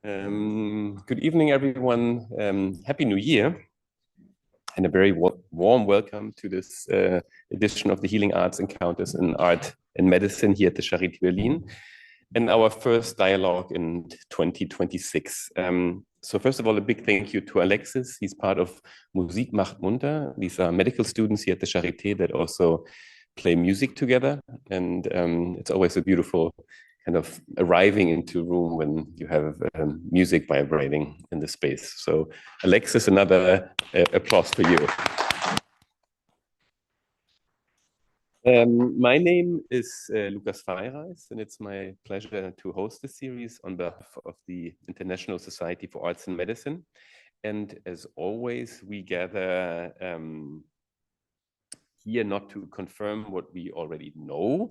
Good evening, everyone. Happy New Year, and a very warm welcome to this edition of the Healing Arts Encounters in Art and Medicine here at the Charité Berlin, and our first dialogue in 2026. So first of all, a big thank you to Alexis. He's part of Musik macht munter. These are medical students here at the Charité that also play music together, and it's always a beautiful kind of arriving into a room when you have music vibrating in the space. So Alexis, another applause for you. My name is Lukas Freireis, and it's my pleasure to host this series on behalf of the International Society for Arts and Medicine. And as always, we gather here not to confirm what we already know,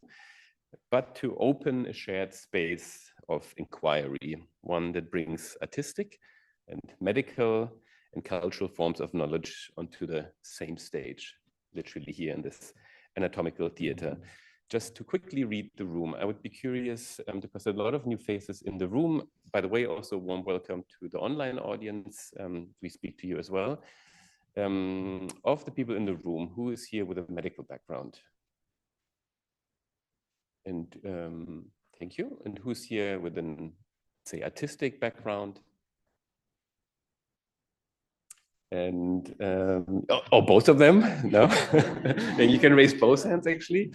but to open a shared space of inquiry, one that brings artistic and medical and cultural forms of knowledge onto the same stage, literally here in this anatomical theater. Just to quickly read the room, I would be curious, because there are a lot of new faces in the room. By the way, also warm welcome to the online audience. We speak to you as well. Of the people in the room, who is here with a medical background? And thank you. And who's here with an, say, artistic background? And both of them? No. And you can raise both hands actually.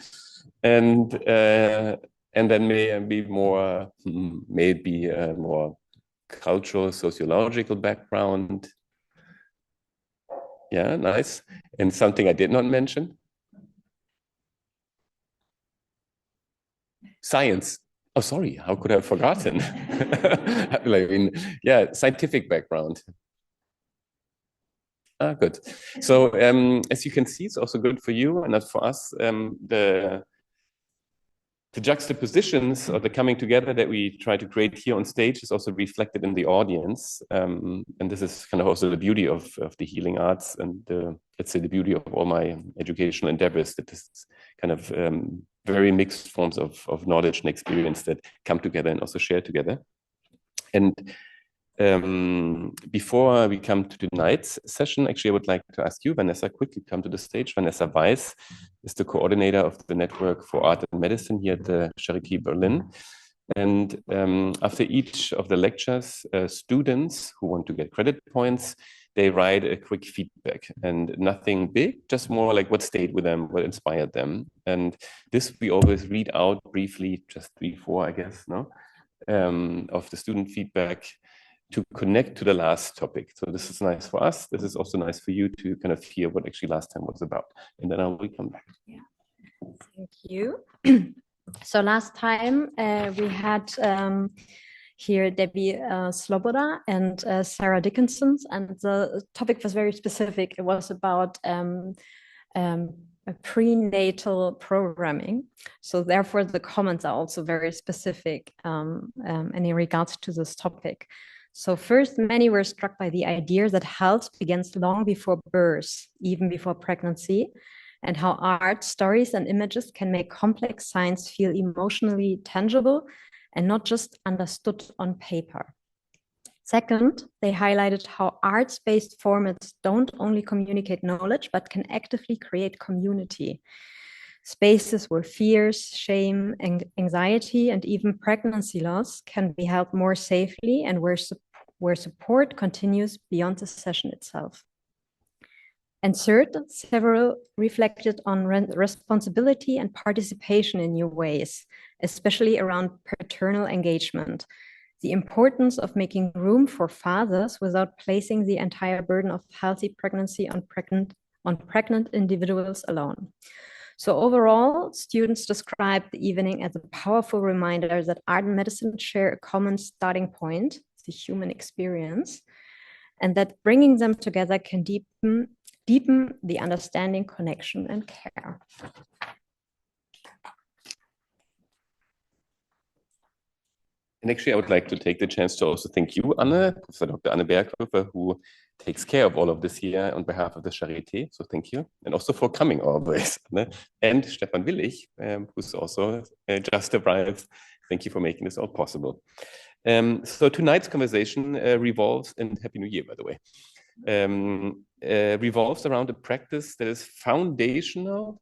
And then maybe more, more cultural, sociological background. Yeah, nice. And something I did not mention. Science. Oh, sorry, how could I have forgotten? I mean, yeah, scientific background. Ah, good. So as you can see, it's also good for you and not for us. The juxtapositions or the coming together that we try to create here on stage is also reflected in the audience. And this is kind of also the beauty of the healing arts and let's say the beauty of all my educational endeavors, that this is kind of very mixed forms of knowledge and experience that come together and also share together. And before we come to tonight's session, actually, I would like to ask you, Vanessa, quickly come to the stage. Vanessa Weiss is the coordinator of the Network for Art and Medicine here at the Charité Berlin. And after each of the lectures, students who want to get credit points, they write a quick feedback, and nothing big, just more like what stayed with them, what inspired them. And this we always read out briefly, just 3-4, I guess, no? Of the student feedback to connect to the last topic. So this is nice for us. This is also nice for you to kind of hear what actually last time was about. And then I will come back. Yeah. Thank you. So last time we had here Debbie Sloboda and Sarah Dickinson, and the topic was very specific. It was about prenatal programming. So therefore the comments are also very specific in regards to this topic. So first, many were struck by the idea that health begins long before birth, even before pregnancy, and how art, stories, and images can make complex science feel emotionally tangible and not just understood on paper. Second, they highlighted how arts-based formats don't only communicate knowledge, but can actively create community. Spaces where fears, shame, anxiety, and even pregnancy loss can be held more safely, and where support continues beyond the session itself. And third, several reflected on responsibility and participation in new ways, especially around paternal engagement, the importance of making room for fathers without placing the entire burden of healthy pregnancy on pregnant individuals alone. So overall, students described the evening as a powerful reminder that art and medicine share a common starting point, the human experience, and that bringing them together can deepen the understanding, connection, and care. And actually, I would like to take the chance to also thank you, Anne, Professor Dr. Anne Berghöfer, who takes care of all of this here on behalf of the Charité. So thank you. And also for coming always. Anne. And Stefan Willich, who's also just arrived. Thank you for making this all possible. So tonight's conversation revolves, and Happy New Year, by the way, revolves around a practice that is foundational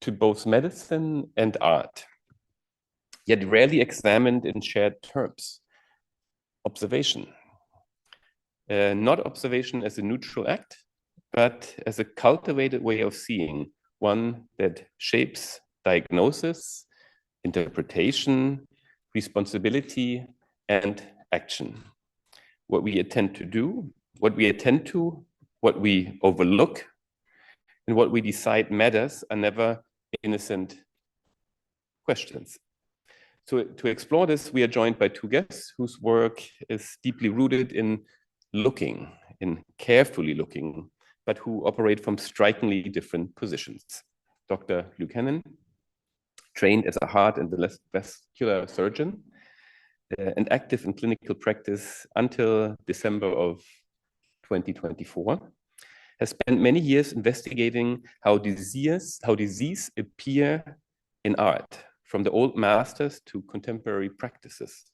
to both medicine and art, yet rarely examined in shared terms: observation. Not observation as a neutral act, but as a cultivated way of seeing, one that shapes diagnosis, interpretation, responsibility, and action. What we attend to do, what we attend to, what we overlook, and what we decide matters are never innocent questions. So to explore this, we are joined by two guests whose work is deeply rooted in looking, in carefully looking, but who operate from strikingly different positions. Dr. Luc Haenen, trained as a heart and vascular surgeon, and active in clinical practice until December of 2024, has spent many years investigating how disease appear in art, from the old masters to contemporary practices.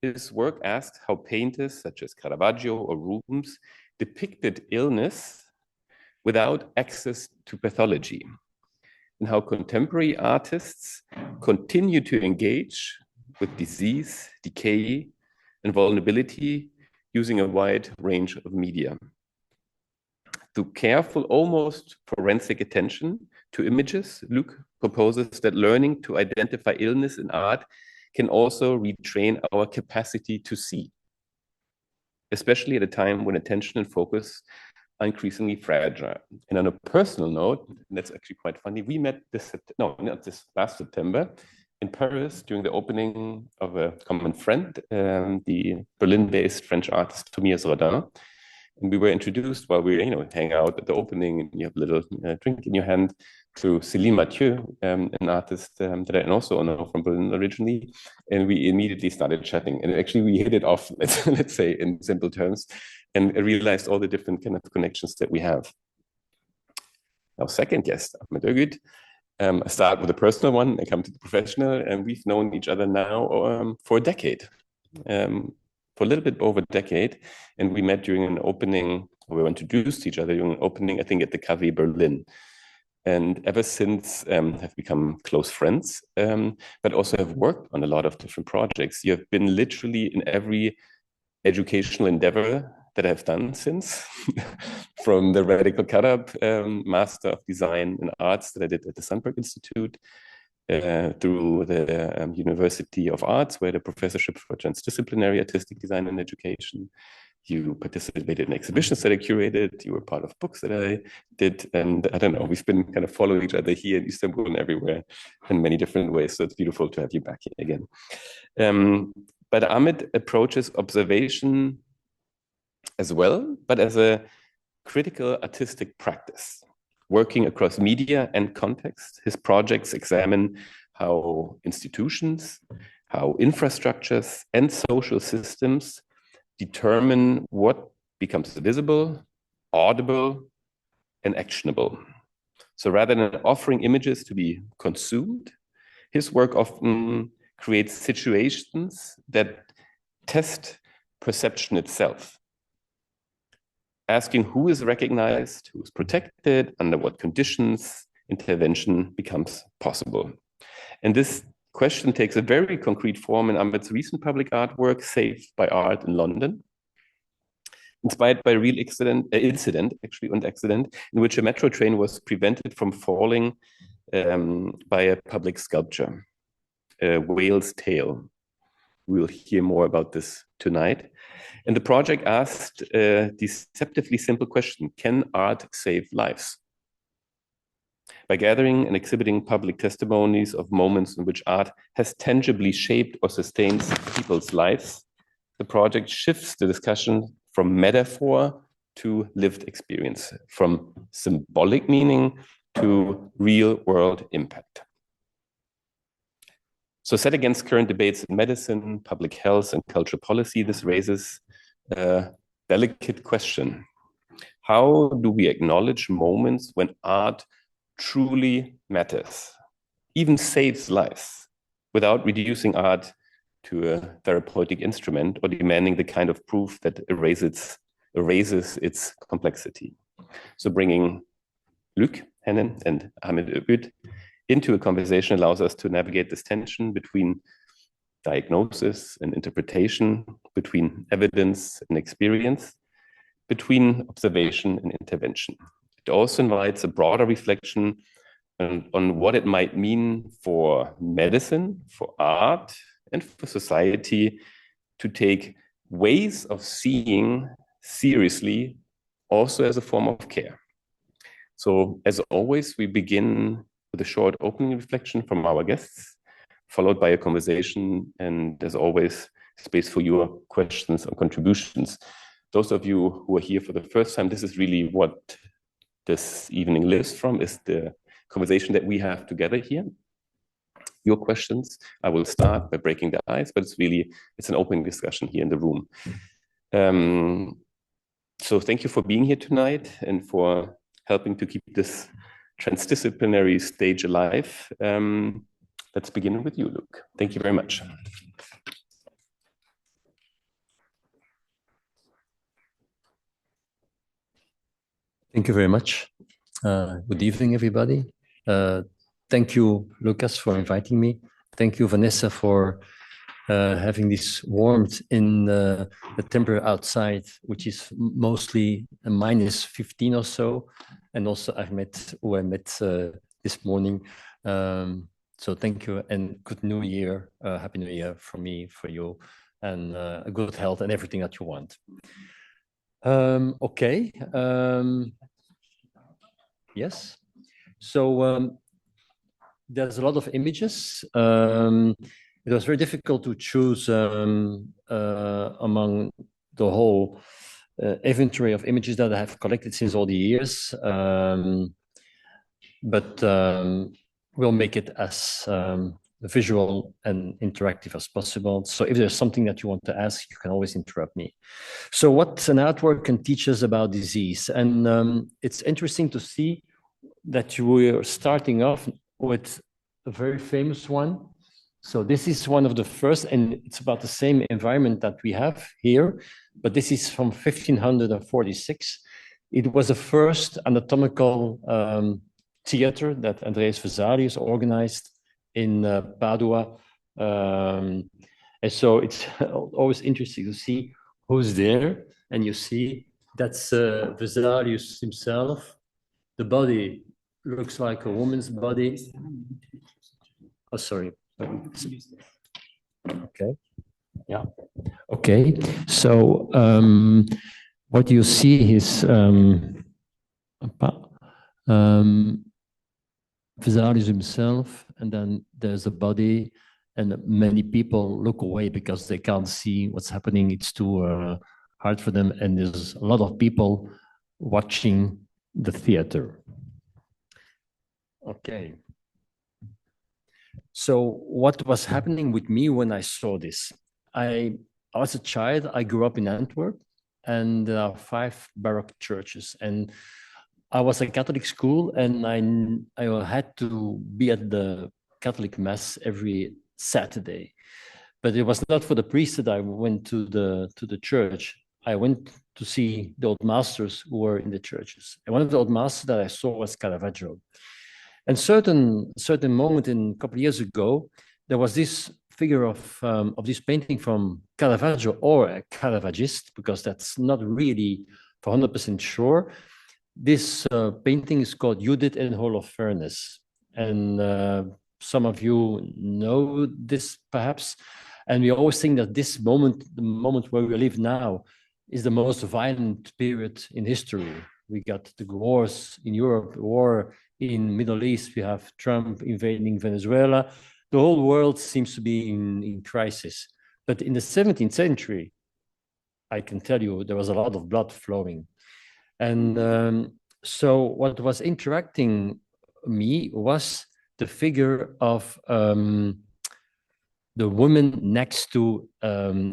His work asked how painters such as Caravaggio or Rubens depicted illness without access to pathology, and how contemporary artists continue to engage with disease, decay, and vulnerability using a wide range of media. Through careful, almost forensic attention to images, Luc proposes that learning to identify illness in art can also retrain our capacity to see, especially at a time when attention and focus are increasingly fragile. And on a personal note, that's actually quite funny, we met last September in Paris during the opening of a common friend, the Berlin-based French artist Tomias Rodin. And we were introduced while we hang out at the opening, and you have a little drink in your hand, to Céline Mathieu, an artist that I also know from Berlin originally. And we immediately started chatting. And actually we hit it off, let's say in simple terms, and realized all the different kind of connections that we have. Our second guest, Ahmet Ögüt. I start with a personal one, I come to the professional, and we've known each other now for a decade. For a little bit over a decade, and we met during an opening, we were introduced to each other during an opening, I think at the Café Berlin. And ever since have become close friends, but also have worked on a lot of different projects. You have been literally in every educational endeavor that I've done since, from the Radical Cut-Up Master of Design and Arts that I did at the Sandberg Institute, through the University of Arts, where the professorship for transdisciplinary artistic design and education. You participated in exhibitions that I curated. You were part of books that I did. And I don't know, we've been kind of following each other here in Istanbul and everywhere in many different ways. So it's beautiful to have you back here again. But Ahmet approaches observation as well, but as a critical artistic practice. Working across media and context, his projects examine how institutions, how infrastructures and social systems determine what becomes visible, audible, and actionable. So rather than offering images to be consumed, his work often creates situations that test perception itself, asking who is recognized, who is protected, under what conditions intervention becomes possible. And this question takes a very concrete form in Ahmet's recent public artwork, Saved by Art in London, inspired by a real accident, in which a metro train was prevented from falling by a public sculpture, Whale's Tale. We'll hear more about this tonight. And the project asked a deceptively simple question: can art save lives? By gathering and exhibiting public testimonies of moments in which art has tangibly shaped or sustains people's lives, the project shifts the discussion from metaphor to lived experience, from symbolic meaning to real-world impact. So set against current debates in medicine, public health, and cultural policy, this raises a delicate question. How do we acknowledge moments when art truly matters, even saves lives, without reducing art to a therapeutic instrument or demanding the kind of proof that erases its complexity. So bringing Luc Haenen and Ahmet Ögüt into a conversation allows us to navigate this tension between diagnosis and interpretation, between evidence and experience, between observation and intervention. It also invites a broader reflection on what it might mean for medicine, for art, and for society to take ways of seeing seriously also as a form of care. So as always, we begin with a short opening reflection from our guests, followed by a conversation, and as always, space for your questions or contributions. Those of you who are here for the first time, this is really what this evening lives from, is the conversation that we have together here. Your questions, I will start by breaking the ice, but it's an open discussion here in the room. So thank you for being here tonight and for helping to keep this transdisciplinary stage alive. Let's begin with you, Luc. Thank you very much. Thank you very much. Good evening, everybody. Thank you, Lucas, for inviting me. Thank you, Vanessa, for having this warmth in the temperature outside, which is mostly a minus 15 or so. And also Ahmet, who I met this morning. So thank you and good New Year, Happy New Year for me, for you, and a good health and everything that you want. Okay. Yes. So there's a lot of images. It was very difficult to choose among the whole inventory of images that I have collected since all the years. But we'll make it as visual and interactive as possible. So if there's something that you want to ask, you can always interrupt me. So what an artwork can teach us about disease. And it's interesting to see that you are starting off with a very famous one. So this is one of the first, and it's about the same environment that we have here, but this is from 1546. It was the first anatomical theater that Andreas Vesalius organized in Padua. And so it's always interesting to see who's there. And you see that's Vesalius himself. The body looks like a woman's body. Oh, sorry. Okay. Yeah. Okay. So what you see is Vesalius himself, and then there's a body, and many people look away because they can't see what's happening. It's too hard for them, and there's a lot of people watching the theater. Okay. So what was happening with me when I saw this? I was a child, I grew up in Antwerp, and there are 5 baroque churches. And I was at Catholic school, and I had to be at the Catholic Mass every Saturday. But it was not for the priest that I went to the church. I went to see the old masters who were in the churches. And one of the old masters that I saw was Caravaggio. And certain moment in a couple of years ago, there was this figure of this painting from Caravaggio, or a Caravaggist, because that's not really for 100% sure. This painting is called Judith in Holofernes. And some of you know this perhaps. And we always think that this moment, the moment where we live now, is the most violent period in history. We got the wars in Europe, war in Middle East, we have Trump invading Venezuela. The whole world seems to be in crisis. But in the 17th century, I can tell you, there was a lot of blood flowing. And so what was interacting me was the figure of the woman next to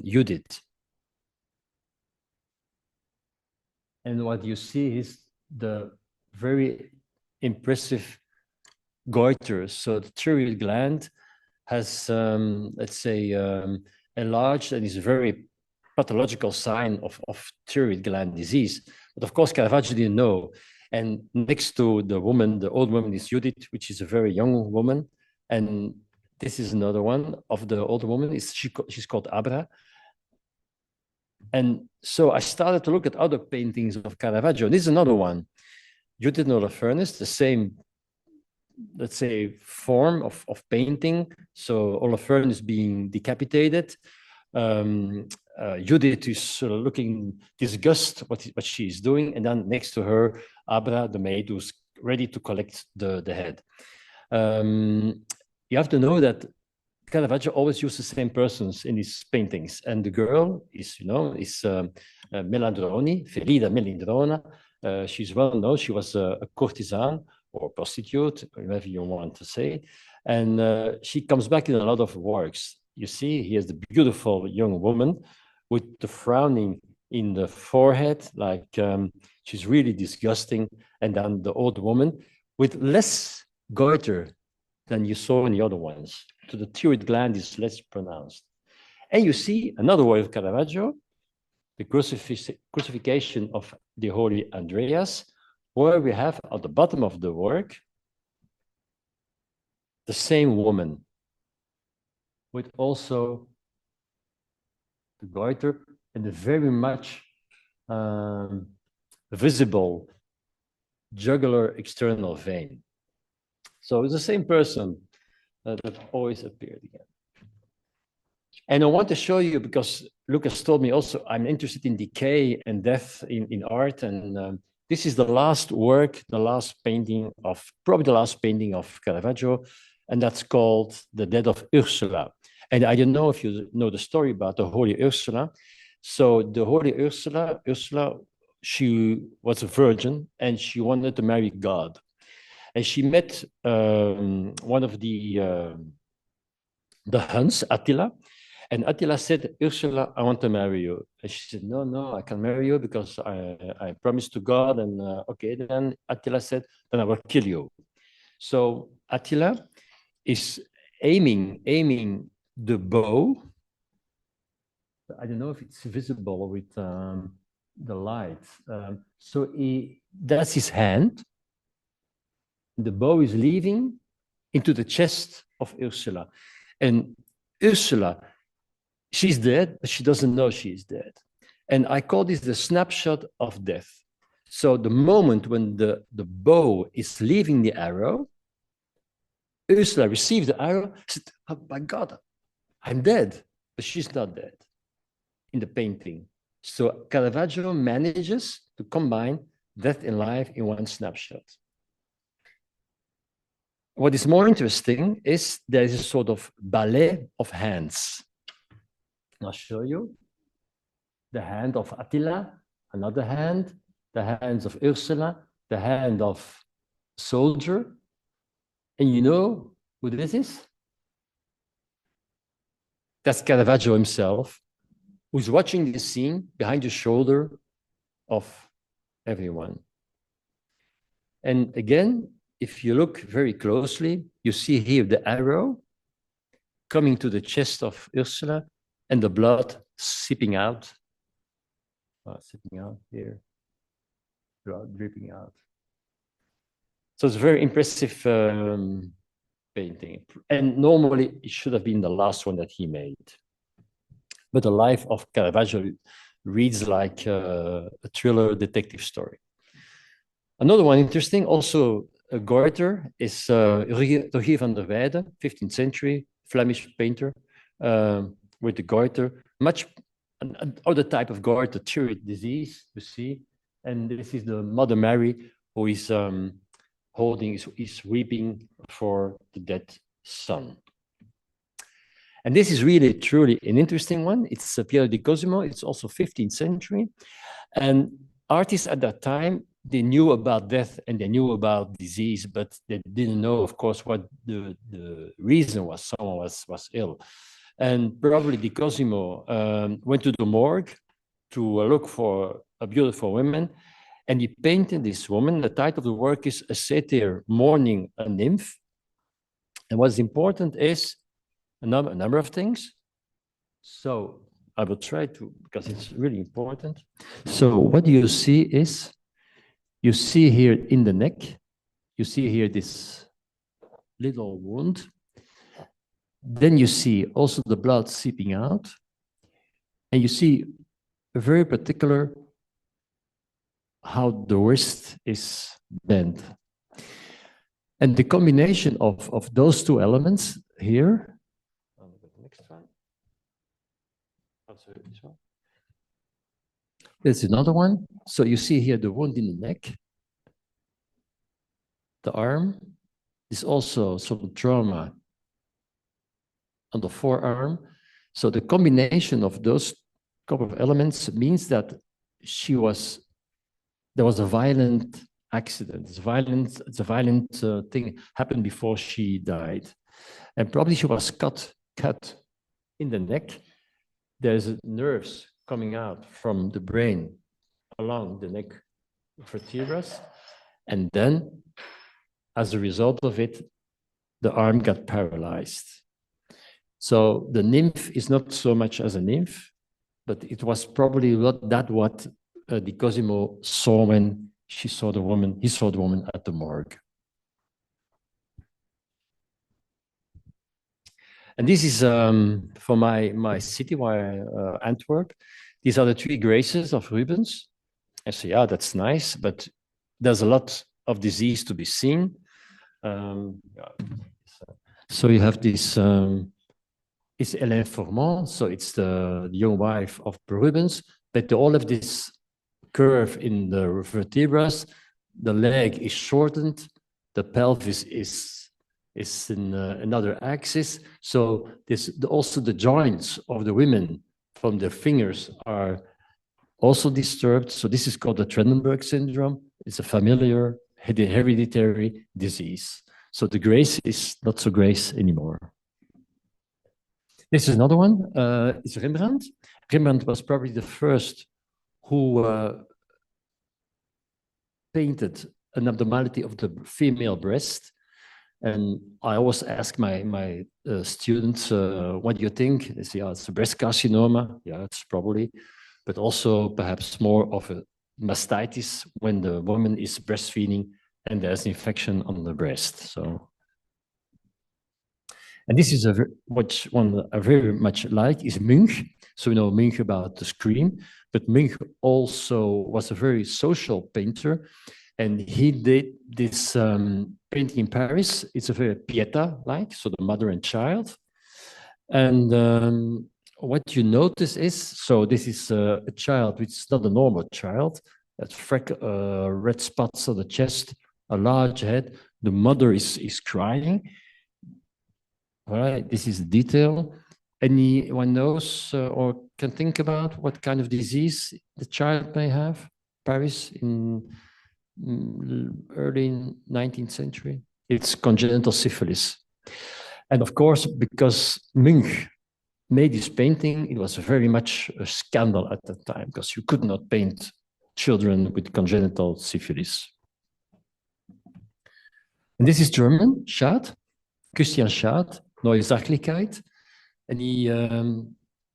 Judith. And what you see is the very impressive goiter. So the thyroid gland has, let's say, enlarged and is a very pathological sign of thyroid gland disease. But of course, Caravaggio didn't know. And next to the woman, the old woman is Judith, which is a very young woman. And this is another one of the old woman. She's called Abra. And so I started to look at other paintings of Caravaggio. This is another one. Judith Holofernes, the same, let's say, form of painting. So Holofernes being decapitated. Judith is sort of looking disgust what she is doing. And then next to her, Abra, the maid, who's ready to collect the head. You have to know that Caravaggio always used the same persons in his paintings. And the girl is, Melandroni, Ferida Melindrona. She's well known. She was a courtesan or prostitute, whatever you want to say. And she comes back in a lot of works. You see, here's the beautiful young woman with the frowning in the forehead, like she's really disgusting. And then the old woman with less goiter than you saw in the other ones. So the thyroid gland is less pronounced. And you see another way of Caravaggio, the crucifixion of the Holy Andreas, where we have at the bottom of the work the same woman with also the goiter and the very much visible jugular external vein. So it's the same person that always appeared again. And I want to show you, because Lucas told me also, I'm interested in decay and death in art. And this is the last work, the last painting of, probably the last painting of Caravaggio, and that's called The Death of Ursula. And I don't know if you know the story about the Holy Ursula. So the Holy Ursula, she was a virgin and she wanted to marry God. And she met one of the Huns, Attila. And Attila said, Ursula, I want to marry you. And she said, no, I can marry you because I promised to God. And okay, then Attila said, then I will kill you. So Attila is aiming the bow. I don't know if it's visible with the light. So that's his hand. The bow is leaving into the chest of Ursula. And Ursula, she's dead, but she doesn't know she is dead. And I call this the snapshot of death. So the moment when the bow is leaving the arrow, Ursula received the arrow, said, oh my God, I'm dead. But she's not dead in the painting. So Caravaggio manages to combine death and life in one snapshot. What is more interesting is there is a sort of ballet of hands. I'll show you the hand of Attila, another hand, the hands of Ursula, the hand of soldier. And you know who this is? That's Caravaggio himself, who's watching this scene behind the shoulder of everyone. And again, if you look very closely, you see here the arrow coming to the chest of Ursula and the blood seeping out here, blood dripping out. So it's a very impressive painting. And normally it should have been the last one that he made. But the life of Caravaggio reads like a thriller detective story. Another one interesting, also a goiter, is Rogier van der Weyden, 15th century Flemish painter with the goiter, much other type of goiter, thyroid disease, you see. And this is the Mother Mary who is is weeping for the dead son. And this is really truly an interesting one. It's Piero di Cosimo. It's also 15th century. And artists at that time, they knew about death and they knew about disease, but they didn't know, of course, what the reason was. Someone was ill. And probably Di Cosimo went to the morgue to look for a beautiful woman. And he painted this woman. The title of the work is A Satyr Mourning a Nymph. And what's important is a number of things. So I will try to, because it's really important. So what you see is, you see here in the neck, you see here this little wound. Then you see also the blood seeping out. And you see a very particular how the wrist is bent. And the combination of those two elements here, next one. There's another one. So you see here the wound in the neck, the arm. There's also some trauma on the forearm. So the combination of those couple of elements means that there was a violent accident. It's a violent thing happened before she died. And probably she was cut in the neck. There's nerves coming out from the brain along the neck vertebrae. And then, as a result of it, the arm got paralyzed. So the nymph is not so much as a nymph, but it was probably not that what Di Cosimo saw when he saw the woman at the morgue. And this is for my city, Antwerp. These are the three graces of Rubens. I say, yeah, that's nice, but there's a lot of disease to be seen. So you have this, it's Hélène Formand, so it's the young wife of Rubens, but they all have this curve in the vertebrae. The leg is shortened, the pelvis is in another axis. So also the joints of the women from their fingers are also disturbed. So this is called the Trendelenburg syndrome. It's a familiar hereditary disease. So the grace is not so grace anymore. This is another one. It's Rembrandt. Rembrandt was probably the first who painted an abnormality of the female breast. And I always ask my students, what do you think? They say, oh, it's a breast carcinoma. Yeah, it's probably, but also perhaps more of a mastitis when the woman is breastfeeding and there's an infection on the breast. So, and this is what one I very much like is Munch. So we know Munch about the scream, but Munch also was a very social painter, and he did this painting in Paris. It's a very Pieta-like, so the mother and child. And what you notice is, so this is a child which is not a normal child. That's red spots on the chest, a large head. The mother is crying. All right, this is the detail. Anyone knows or can think about what kind of disease the child may have? Paris in early 19th century. It's congenital syphilis. And of course, because Munch made this painting, it was very much a scandal at that time because you could not paint children with congenital syphilis. And this is German, Schad, Christian Schad, Neue Sachlichkeit. And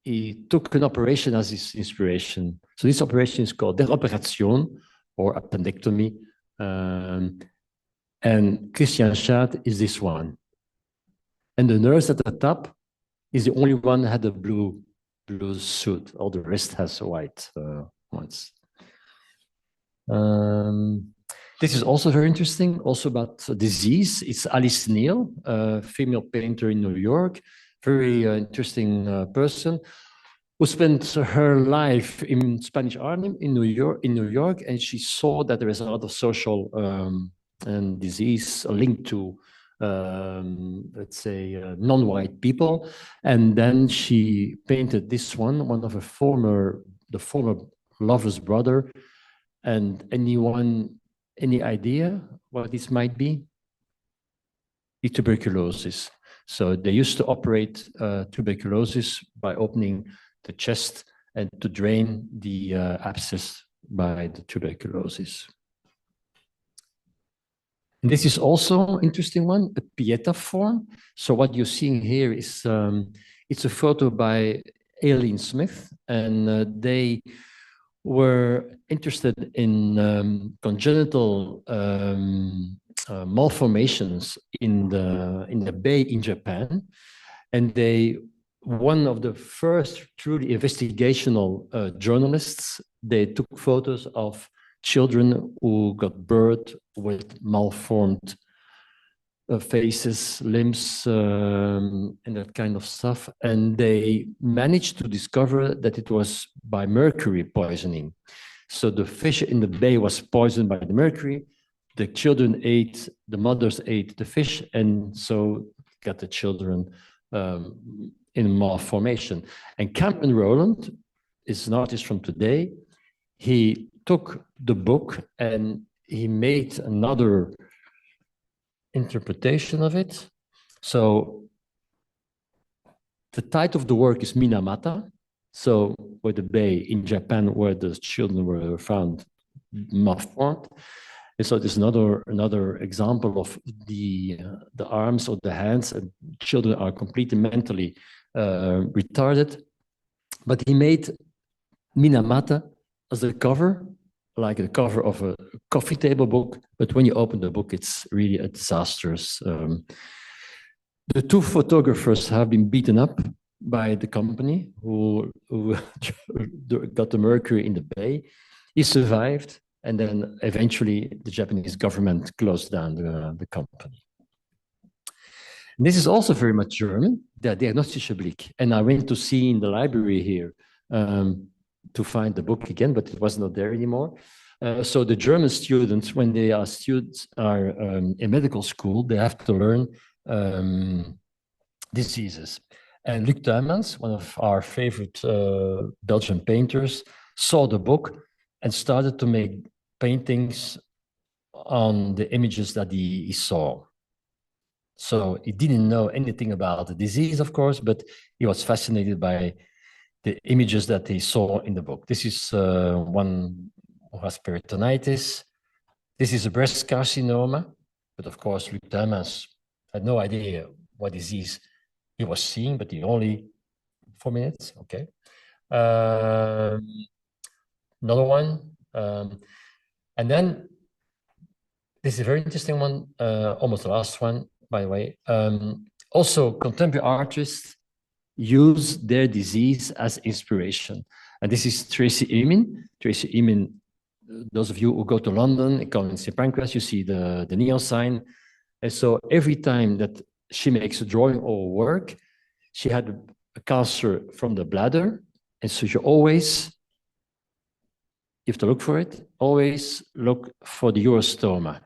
he took an operation as his inspiration. So this operation is called Der Operation, or appendectomy. And Christian Schad is this one. And the nurse at the top is the only one that had a blue suit. All the rest has white ones. This is also very interesting, also about disease. It's Alice Neal, a female painter in New York, very interesting person who spent her life in Spanish Harlem in New York, and she saw that there is a lot of social and disease linked to, let's say, non-white people. And then she painted this one of the former lover's brother. And any idea what this might be? It's tuberculosis. So they used to operate tuberculosis by opening the chest and to drain the abscess by the tuberculosis. And this is also an interesting one, a Pieta form. So what you're seeing here is it's a photo by Aileen Smith, and they were interested in congenital malformations in the bay in Japan, and one of the first truly investigational journalists. They took photos of children who got birth with malformed faces, limbs, and that kind of stuff. And they managed to discover that it was by mercury poisoning. So the fish in the bay was poisoned by the mercury. The children ate, the mothers ate the fish, and so got the children in malformation. And Cameron Rowland is an artist from today. He took the book and he made another interpretation of it. So the title of the work is Minamata. So where the bay in Japan where the children were found malformed. And so there's another example of the arms or the hands, and children are completely mentally retarded. But he made Minamata as the cover, like the cover of a coffee table book. But when you open the book, it's really a disastrous. The two photographers have been beaten up by the company who got the mercury in the bay. He survived, and then eventually the Japanese government closed down the company. And this is also very much German, the Diagnostische Blick. And I went to see in the library here to find the book again, but it was not there anymore. So the German students, when they are students in medical school, they have to learn diseases. And Luc Haenen, one of our favorite Belgian painters, saw the book and started to make paintings on the images that he saw. So he didn't know anything about the disease, of course, but he was fascinated by the images that he saw in the book. This is one who has peritonitis. This is a breast carcinoma, but of course, Luc Haenen had no idea what disease he was seeing, but he only 4 minutes, okay. Another one, and then this is a very interesting one, almost the last one, by the way. Also, contemporary artists use their disease as inspiration. And this is Tracy Emin. Tracy Emin, those of you who go to London, come in St. Pancras, you see the neon sign. And so every time that she makes a drawing or work, she had a cancer from the bladder. And so you have to look for it, always look for the urostoma.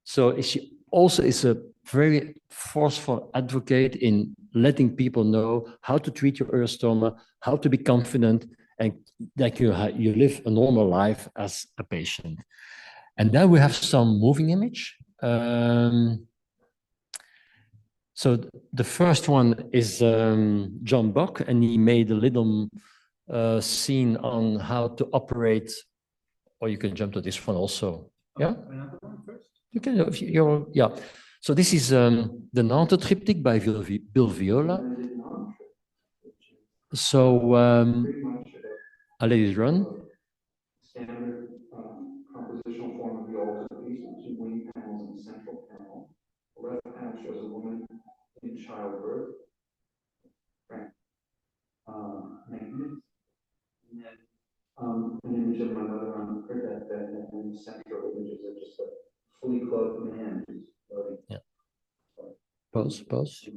So she also is a very forceful advocate in letting people know how to treat your urostoma, how to be confident, and that you live a normal life as a patient. And then we have some moving image. So the first one is John Bock, and he made a little scene on how to operate, or you can jump to this one also. Yeah? Another one first? You can, yeah. So this is the Nantes triptych by Bill Viola. So I'll let it run. Standard compositional form of the altarpiece, two wing panels and a central panel. The left panel shows a woman in childbirth. Right. And then an image of my mother on her deathbed, and the central images of just a fully clothed man who's floating. Yeah. Pause.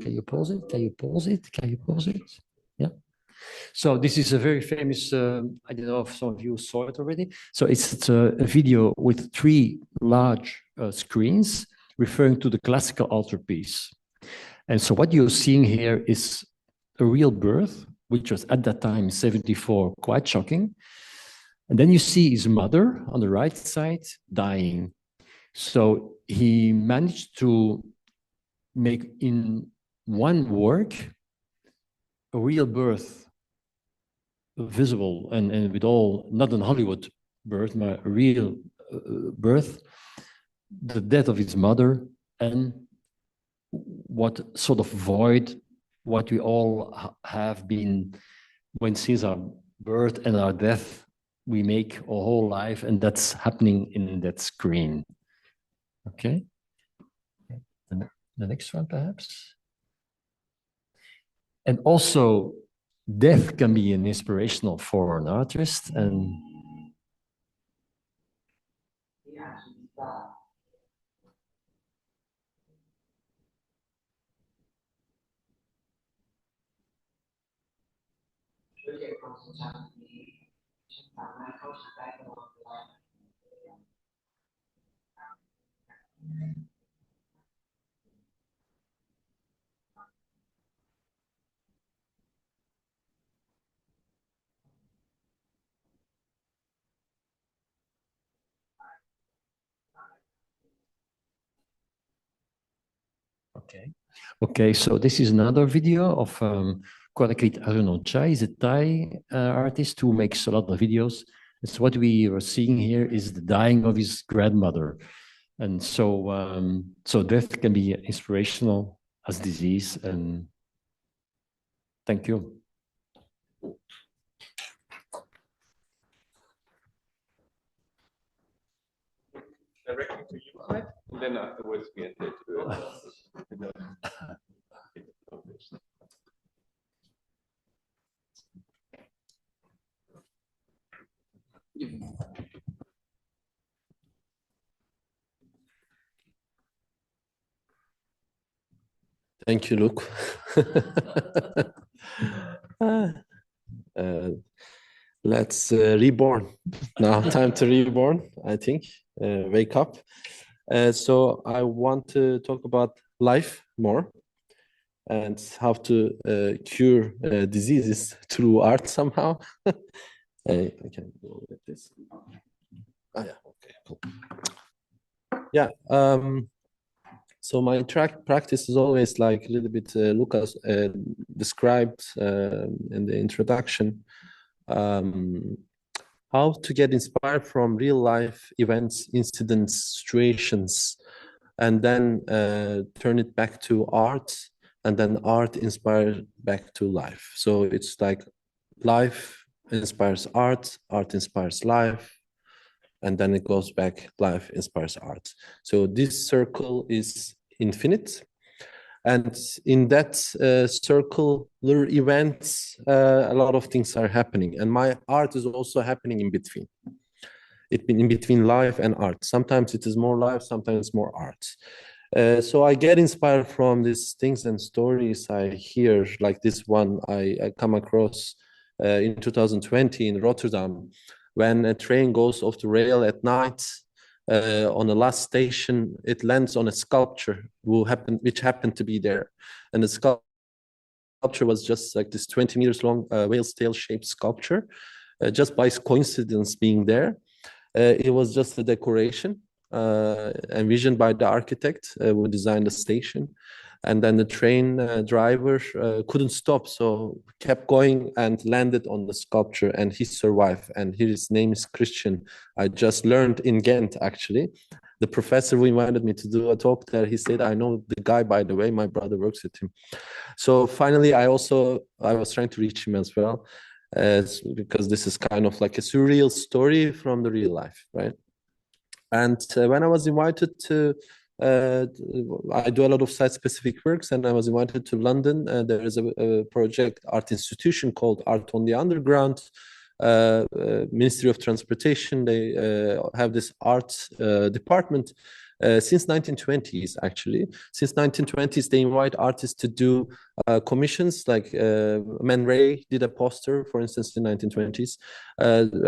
Can you pause it? Can you pause it? Yeah. So this is a very famous, I don't know if some of you saw it already. So it's a video with 3 large screens referring to the classical altarpiece. And so what you're seeing here is a real birth, which was at that time, 74, quite shocking. And then you see his mother on the right side dying. So he managed to make in one work a real birth visible, and with all, not an Hollywood birth, but a real birth, the death of his mother, and what sort of void what we all have been when since our birth and our death, we make a whole life, and that's happening in that screen. Okay. The next one, perhaps. And also, death can be an inspirational for an artist. And okay, so this is another video of Korakrit Arunoncha. He's a Thai artist who makes a lot of videos. It's what we are seeing here is the dying of his grandmother. And so, so death can be inspirational as disease. And thank you. Directly to you, Ahmet, and then afterwards we enter to Thank you, Luc. Let's reborn. Now, time to reborn, I think. Wake up. So I want to talk about life more and how to cure diseases through art somehow. I can go with this. Oh, yeah, okay, cool. Yeah, so my practice is always like a little bit Lucas described in the introduction, how to get inspired from real life events, incidents, situations, and then turn it back to art, and then art inspired back to life. So it's like life inspires art, art inspires life, and then it goes back, life inspires art. So this circle is infinite. And in that circular events, a lot of things are happening. And my art is also happening in between. It's in between life and art. Sometimes it is more life, sometimes more art. So I get inspired from these things and stories I hear, like this one I come across in 2020 in Rotterdam, when a train goes off the rail at night. On the last station, it lands on a sculpture which happened to be there. And the sculpture was just like this 20 meters long whale's tail shaped sculpture, just by coincidence being there. It was just a decoration envisioned by the architect who designed the station. And then the train driver couldn't stop, so kept going and landed on the sculpture, and he survived. And his name is Christian. I just learned in Ghent, actually. The professor who invited me to do a talk there, he said, I know the guy, by the way, my brother works with him. So finally, I was trying to reach him as well, because this is kind of like a surreal story from the real life, right? And when I was invited to I do a lot of site-specific works, and I was invited to London. There is a project art institution called Art on the Underground, Ministry of Transportation. They have this art department since 1920s, actually. Since 1920s, they invite artists to do commissions, like Man Ray did a poster, for instance, in 1920s.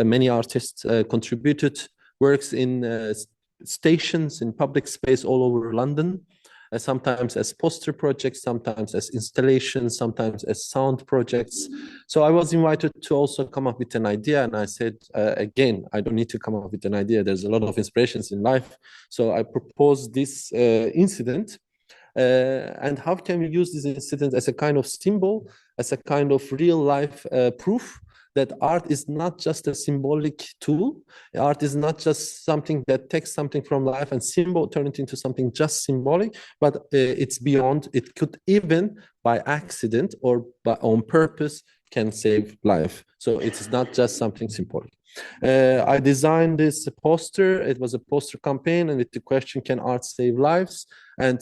Many artists contributed works in stations in public space all over London, sometimes as poster projects, sometimes as installations, sometimes as sound projects. So I was invited to also come up with an idea, and I said, again, I don't need to come up with an idea. There's a lot of inspirations in life. So I proposed this incident. And how can we use this incident as a kind of symbol, as a kind of real life proof that art is not just a symbolic tool. Art is not just something that takes something from life and turn it into something just symbolic, but it's beyond. It could even by accident or on purpose can save life. So it's not just something symbolic. I designed this poster. It was a poster campaign, and with the question, can art save lives? And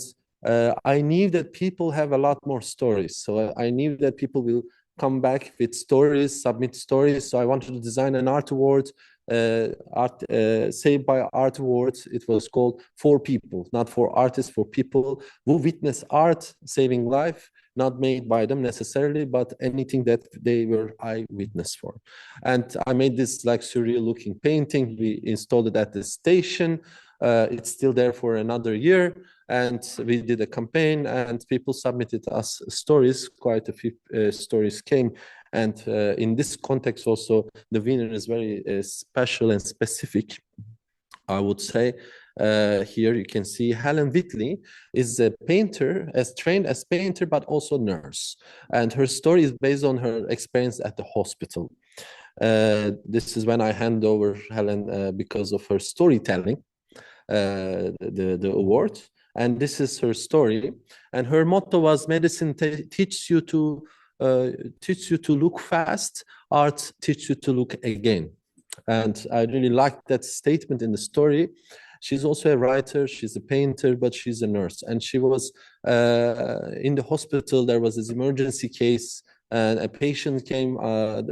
I knew that people have a lot more stories. So I knew that people will come back with stories, submit stories. So I wanted to design an art award, Saved by Art Awards. It was called For People, not for artists, for people who witness art saving life, not made by them necessarily, but anything that they were eyewitness for. And I made this like surreal looking painting. We installed it at the station. It's still there for another year. And we did a campaign and people submitted us stories. Quite a few stories came. And in this context also, the winner is very special and specific, I would say. Here you can see Helen Whitley is a painter, trained as painter, but also nurse. And her story is based on her experience at the hospital. This is when I hand over Helen because of her storytelling, the award. And this is her story. And her motto was, medicine teaches you to look fast, art teaches you to look again. And I really liked that statement in the story. She's also a writer, she's a painter, but she's a nurse. And she was in the hospital. There was this emergency case, and a patient came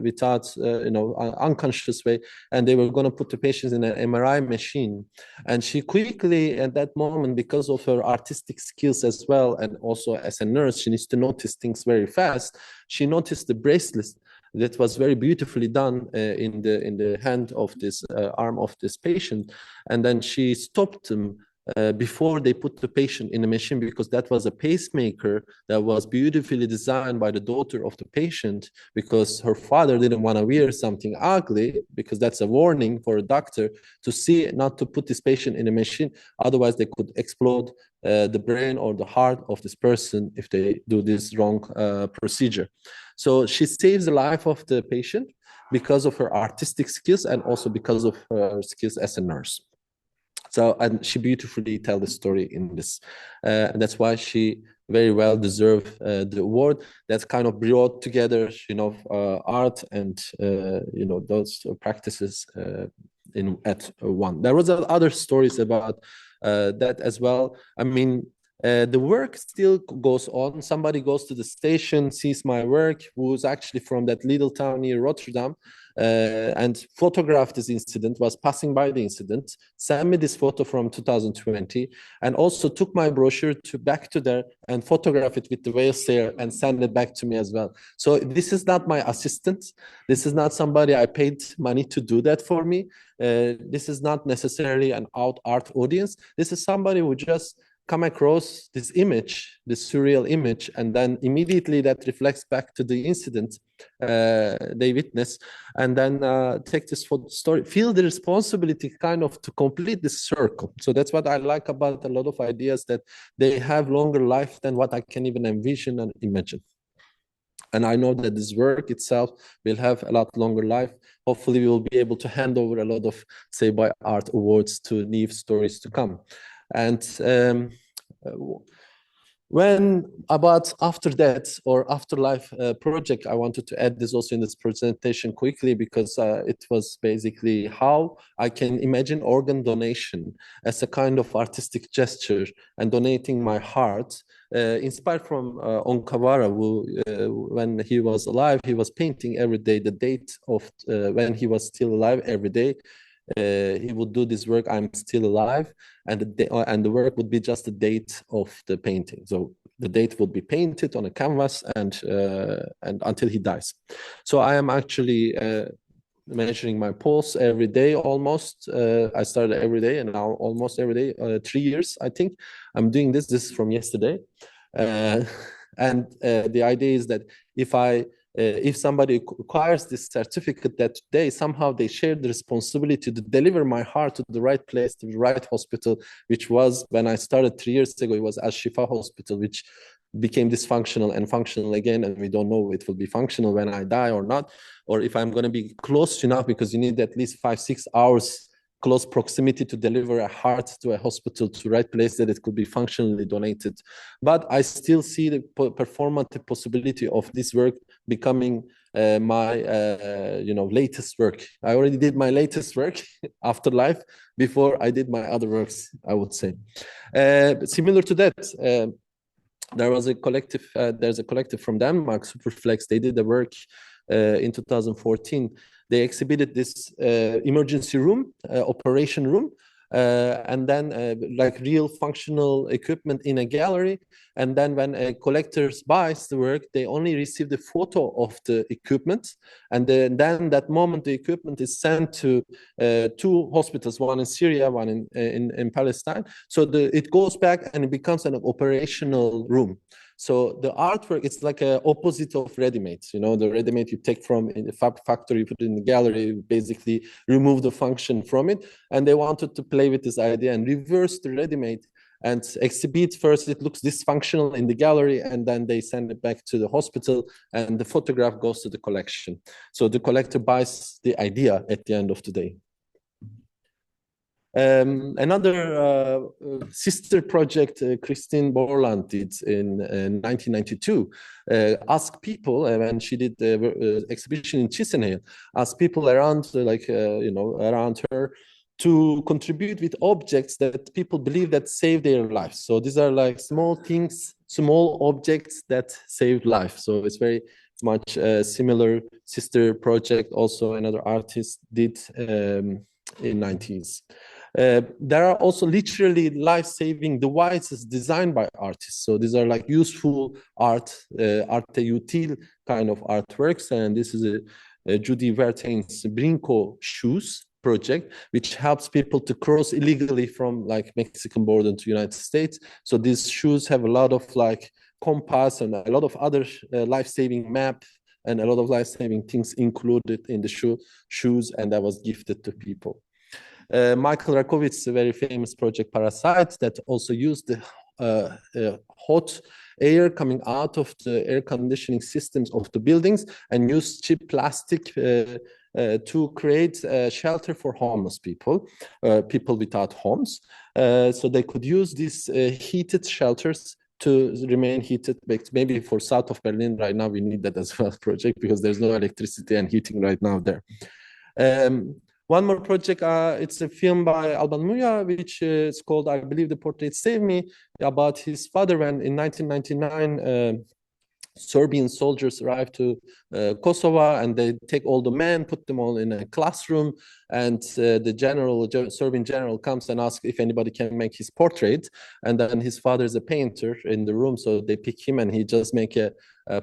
without, unconscious way, and they were going to put the patient in an MRI machine. And she quickly, at that moment, because of her artistic skills as well, and also as a nurse, she needs to notice things very fast. She noticed the bracelet that was very beautifully done in the hand of this arm of this patient, and then she stopped them before they put the patient in the machine, because that was a pacemaker that was beautifully designed by the daughter of the patient, because her father didn't want to wear something ugly, because that's a warning for a doctor to see, not to put this patient in a machine. Otherwise, they could explode the brain or the heart of this person if they do this wrong procedure. So she saves the life of the patient because of her artistic skills and also because of her skills as a nurse. So, and she beautifully tells the story in this. And that's why she very well deserved the award. That's kind of brought together, art and, those practices at one. There was other stories about that as well. I mean, the work still goes on. Somebody goes to the station, sees my work, who's actually from that little town near Rotterdam, and photographed this incident, was passing by the incident, sent me this photo from 2020, and also took my brochure back to there and photograph it with the Wiels there and send it back to me as well. So this is not my assistant. This is not somebody I paid money to do that for me. This is not necessarily an art audience. This is somebody who just come across this image, this surreal image, and then immediately that reflects back to the incident they witness, and then take this story, feel the responsibility kind of to complete this circle. So that's what I like about a lot of ideas, that they have longer life than what I can even envision and imagine. And I know that this work itself will have a lot longer life. Hopefully we will be able to hand over a lot of Saved by Art awards to new stories to come. And when about after that or afterlife project, I wanted to add this also in this presentation quickly, because it was basically how I can imagine organ donation as a kind of artistic gesture and donating my heart, inspired from Onkawara, who when he was alive, he was painting every day the date of when he was still alive every day. He would do this work, I'm still alive, and the work would be just the date of the painting. So the date would be painted on a canvas and until he dies. So I am actually measuring my pulse every day almost. I started every day and now almost every day, 3 years, I think. I'm doing this. This is from yesterday. And the idea is that if somebody acquires this certificate, that today somehow they share the responsibility to deliver my heart to the right place, to the right hospital, which was when I started 3 years ago, it was Al Shifa Hospital, which became dysfunctional and functional again, and we don't know it will be functional when I die or not, or if I'm going to be close enough, because you need at least 5-6 hours close proximity to deliver a heart to a hospital to the right place that it could be functionally donated. But I still see the performative possibility of this work becoming my latest work. I already did my latest work, Afterlife, before I did my other works, I would say. Similar to that, there was a collective, there's a collective from Denmark, Superflex. They did the work in 2014. They exhibited this emergency room, operation room, and then like real functional equipment in a gallery. And then when a collector buys the work, they only receive the photo of the equipment. And then that moment, the equipment is sent to 2 hospitals, one in Syria, one in Palestine. So it goes back and it becomes an operational room. So the artwork, it's like an opposite of ready-made. You know, the ready-made you take from in the factory, you put it in the gallery, basically remove the function from it. And they wanted to play with this idea and reverse the ready-made and exhibit first. It looks dysfunctional in the gallery, and then they send it back to the hospital, and the photograph goes to the collection. So the collector buys the idea at the end of the day. Another sister project Christine Borland did in 1992 asked people, when she did the exhibition in Chisinau, asked people around, around her to contribute with objects that people believe that save their lives. So these are like small things, small objects that saved life. So it's very much a similar sister project also another artist did in 90s. There are also literally life-saving devices designed by artists. So these are like useful art, arte utile kind of artworks. And this is a Judy Vertain's Brinco shoes project, which helps people to cross illegally from like Mexican border to United States. So these shoes have a lot of like compass and a lot of other life-saving map and a lot of life-saving things included in the shoes, and that was gifted to people. Michael Rakowitz's very famous project Parasite that also used the hot air coming out of the air conditioning systems of the buildings and used cheap plastic to create a shelter for homeless people, people without homes. So they could use these heated shelters to remain heated. Maybe for south of Berlin right now, we need that as well project because there's no electricity and heating right now there. One more project, it's a film by Alban Muya, which is called, I believe, The Portrait Saved Me, about his father when in 1999, Serbian soldiers arrived to Kosovo and they take all the men, put them all in a classroom, and the Serbian general comes and asks if anybody can make his portrait, and then his father is a painter in the room, so they pick him and he just make a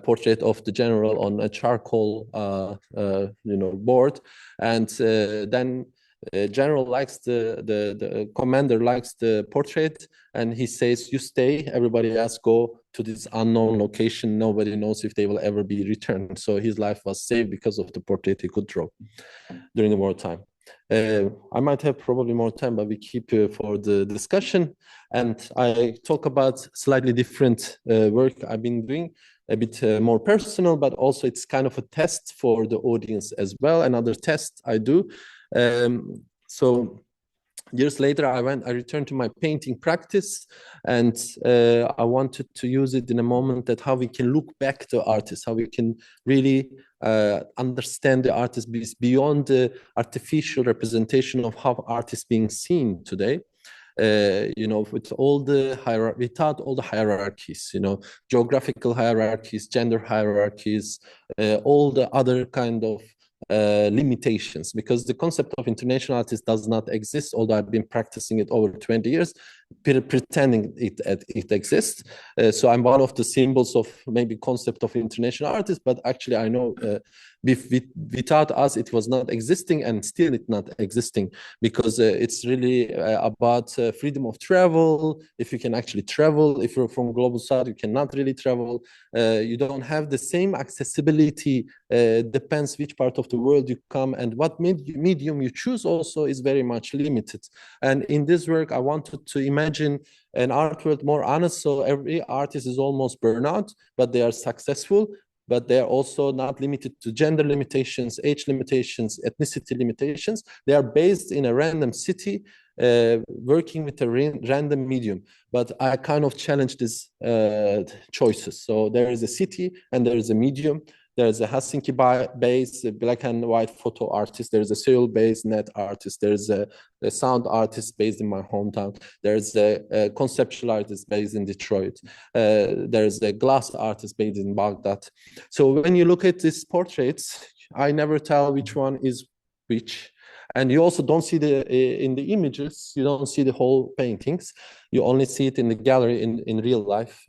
portrait of the general on a charcoal board, and then general likes the commander likes the portrait, and he says, you stay, everybody else go to this unknown location. Nobody knows if they will ever be returned. So his life was saved because of the portrait he could draw during the wartime. I might have probably more time, but we keep for the discussion. And I talk about slightly different work I've been doing, a bit more personal, but also it's kind of a test for the audience as well. Another test I do. So years later, I returned to my painting practice, and I wanted to use it in a moment that how we can look back to artists, how we can really understand the artist beyond the artificial representation of how art is being seen today. With all the without all the hierarchies, geographical hierarchies, gender hierarchies, all the other kind of limitations, because the concept of international artist does not exist, although I've been practicing it over 20 years, pretending it exists. So I'm one of the symbols of maybe concept of international artist, but actually I know Without us, it was not existing, and still it's not existing, because it's really about freedom of travel. If you can actually travel, if you're from global south, you cannot really travel. You don't have the same accessibility. Depends which part of the world you come, and what medium you choose also is very much limited. And in this work, I wanted to imagine an art world more honest. So every artist is almost burnout, but they are successful. But they're also not limited to gender limitations, age limitations, ethnicity limitations. They are based in a random city, working with a random medium. But I kind of challenge these choices. So there is a city and there is a medium. There's a Helsinki-based black and white photo artist. There's a Seoul-based net artist. There's a sound artist based in my hometown. There's a conceptual artist based in Detroit. There's a glass artist based in Baghdad. So when you look at these portraits, I never tell which one is which. And you also don't see in the images, you don't see the whole paintings. You only see it in the gallery in real life.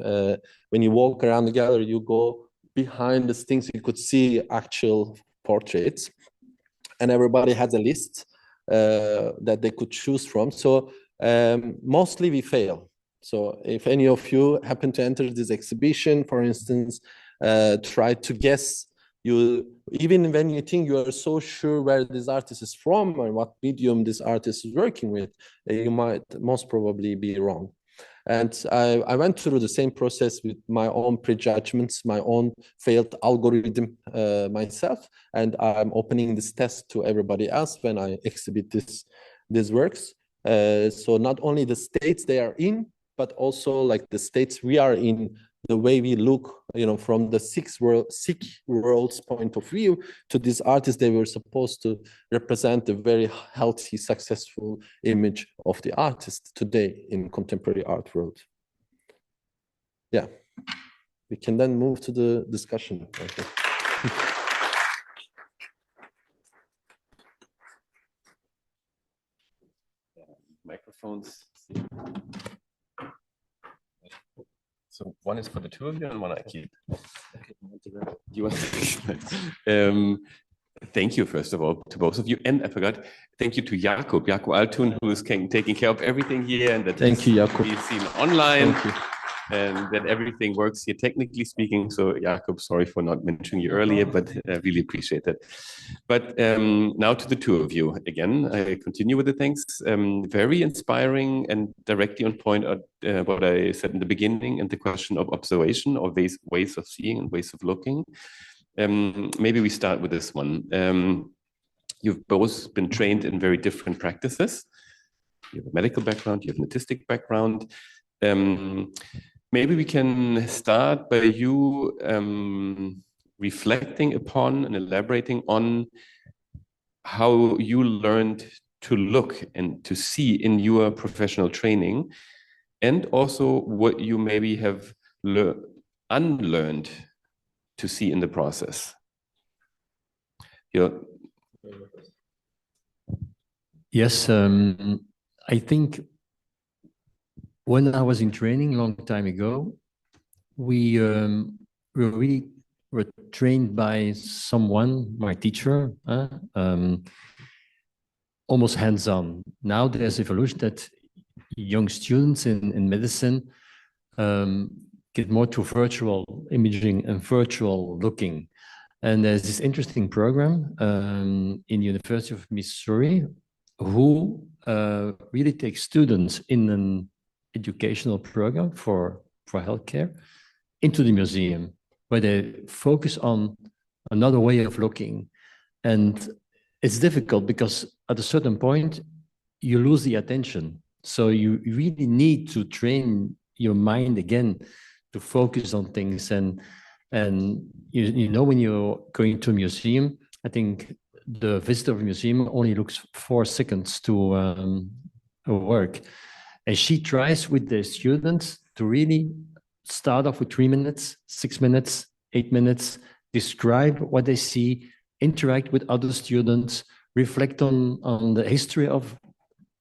When you walk around the gallery, you go behind these things, you could see actual portraits, and everybody has a list that they could choose from. So mostly we fail. So if any of you happen to enter this exhibition, for instance, try to guess, even when you think you are so sure where this artist is from or what medium this artist is working with, you might most probably be wrong. And I went through the same process with my own prejudgments, my own failed algorithm myself. And I'm opening this test to everybody else when I exhibit these works. So not only the states they are in, but also like the states we are in, the way we look, from the sick world's point of view to these artists, they were supposed to represent a very healthy, successful image of the artist today in contemporary art world. Yeah, we can then move to the discussion. Okay. Microphones. So one is for the two of you and one I keep. You want to thank you, first of all, to both of you. And I forgot, thank you to Jakob Altun, who is taking care of everything here. And that thank you, Jakob. We've seen online. Thank you. And that everything works here technically speaking. So Jakob, sorry for not mentioning you earlier, but I really appreciate that. But now to the two of you again. I continue with the thanks. Very inspiring and directly on point what I said in the beginning and the question of observation or ways of seeing and ways of looking. Maybe we start with this one. You've both been trained in very different practices. You have a medical background, you have an artistic background. Maybe we can start by you reflecting upon and elaborating on how you learned to look and to see in your professional training, and also what you maybe have unlearned to see in the process. Yes, I think when I was in training a long time ago, we really were trained by someone, my teacher, almost hands-on. Now there's evolution that young students in medicine get more to virtual imaging and virtual looking. And there's this interesting program in the University of Missouri who really takes students in an educational program for healthcare into the museum, where they focus on another way of looking. And it's difficult because at a certain point, you lose the attention. So you really need to train your mind again to focus on things. And you know, when you're going to a museum, I think the visitor of a museum only looks 4 seconds to a work. And she tries with the students to really start off with 3 minutes, 6 minutes, 8 minutes, describe what they see, interact with other students, reflect on the history of.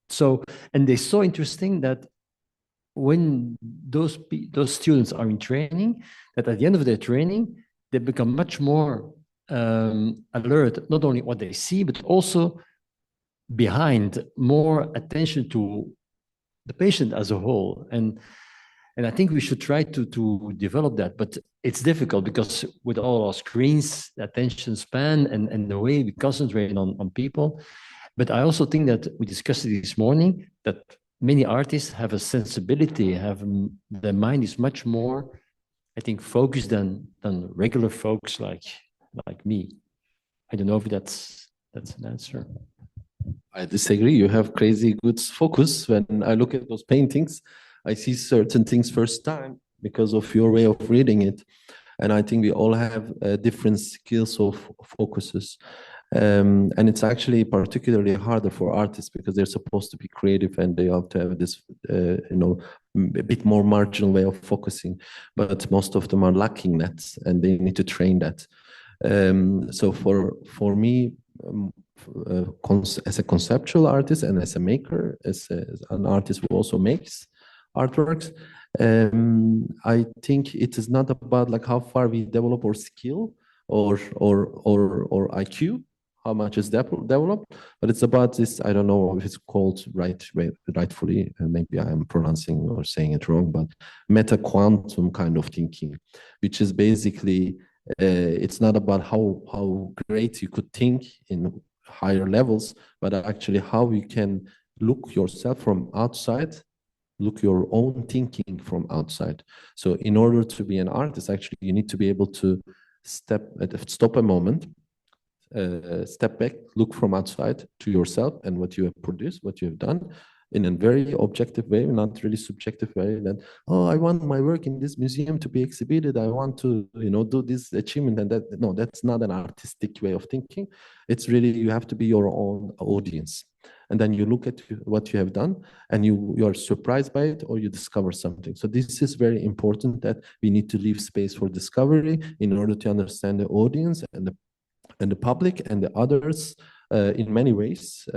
So, and they're so interesting that when those students are in training, that at the end of their training, they become much more alert, not only what they see, but also behind, more attention to the patient as a whole. And I think we should try to develop that, but it's difficult because with all our screens, the attention span and the way we concentrate on people. But I also think that we discussed it this morning, that many artists have a sensibility, their mind is much more, I think, focused than regular folks like me. I don't know if that's an answer. I disagree. You have crazy good focus. When I look at those paintings, I see certain things first time because of your way of reading it. And I think we all have different skills of focuses. And it's actually particularly harder for artists because they're supposed to be creative and they have to have this, a bit more marginal way of focusing. But most of them are lacking that and they need to train that. So for me, as a conceptual artist and as a maker, as an artist who also makes artworks, I think it is not about like how far we develop our skill or IQ, how much is developed, but it's about this. I don't know if it's called rightfully. Maybe I am pronouncing or saying it wrong, but meta quantum kind of thinking, which is basically it's not about how great you could think in higher levels, but actually how you can look yourself from outside, look your own thinking from outside. So in order to be an artist, actually, you need to be able to stop a moment, step back, look from outside to yourself and what you have produced, what you have done in a very objective way, not really subjective way. That, oh, I want my work in this museum to be exhibited. I want to, do this achievement and that. No, that's not an artistic way of thinking. It's really, you have to be your own audience. And then you look at what you have done and you are surprised by it or you discover something. So this is very important, that we need to leave space for discovery in order to understand the audience and the public and the others in many ways,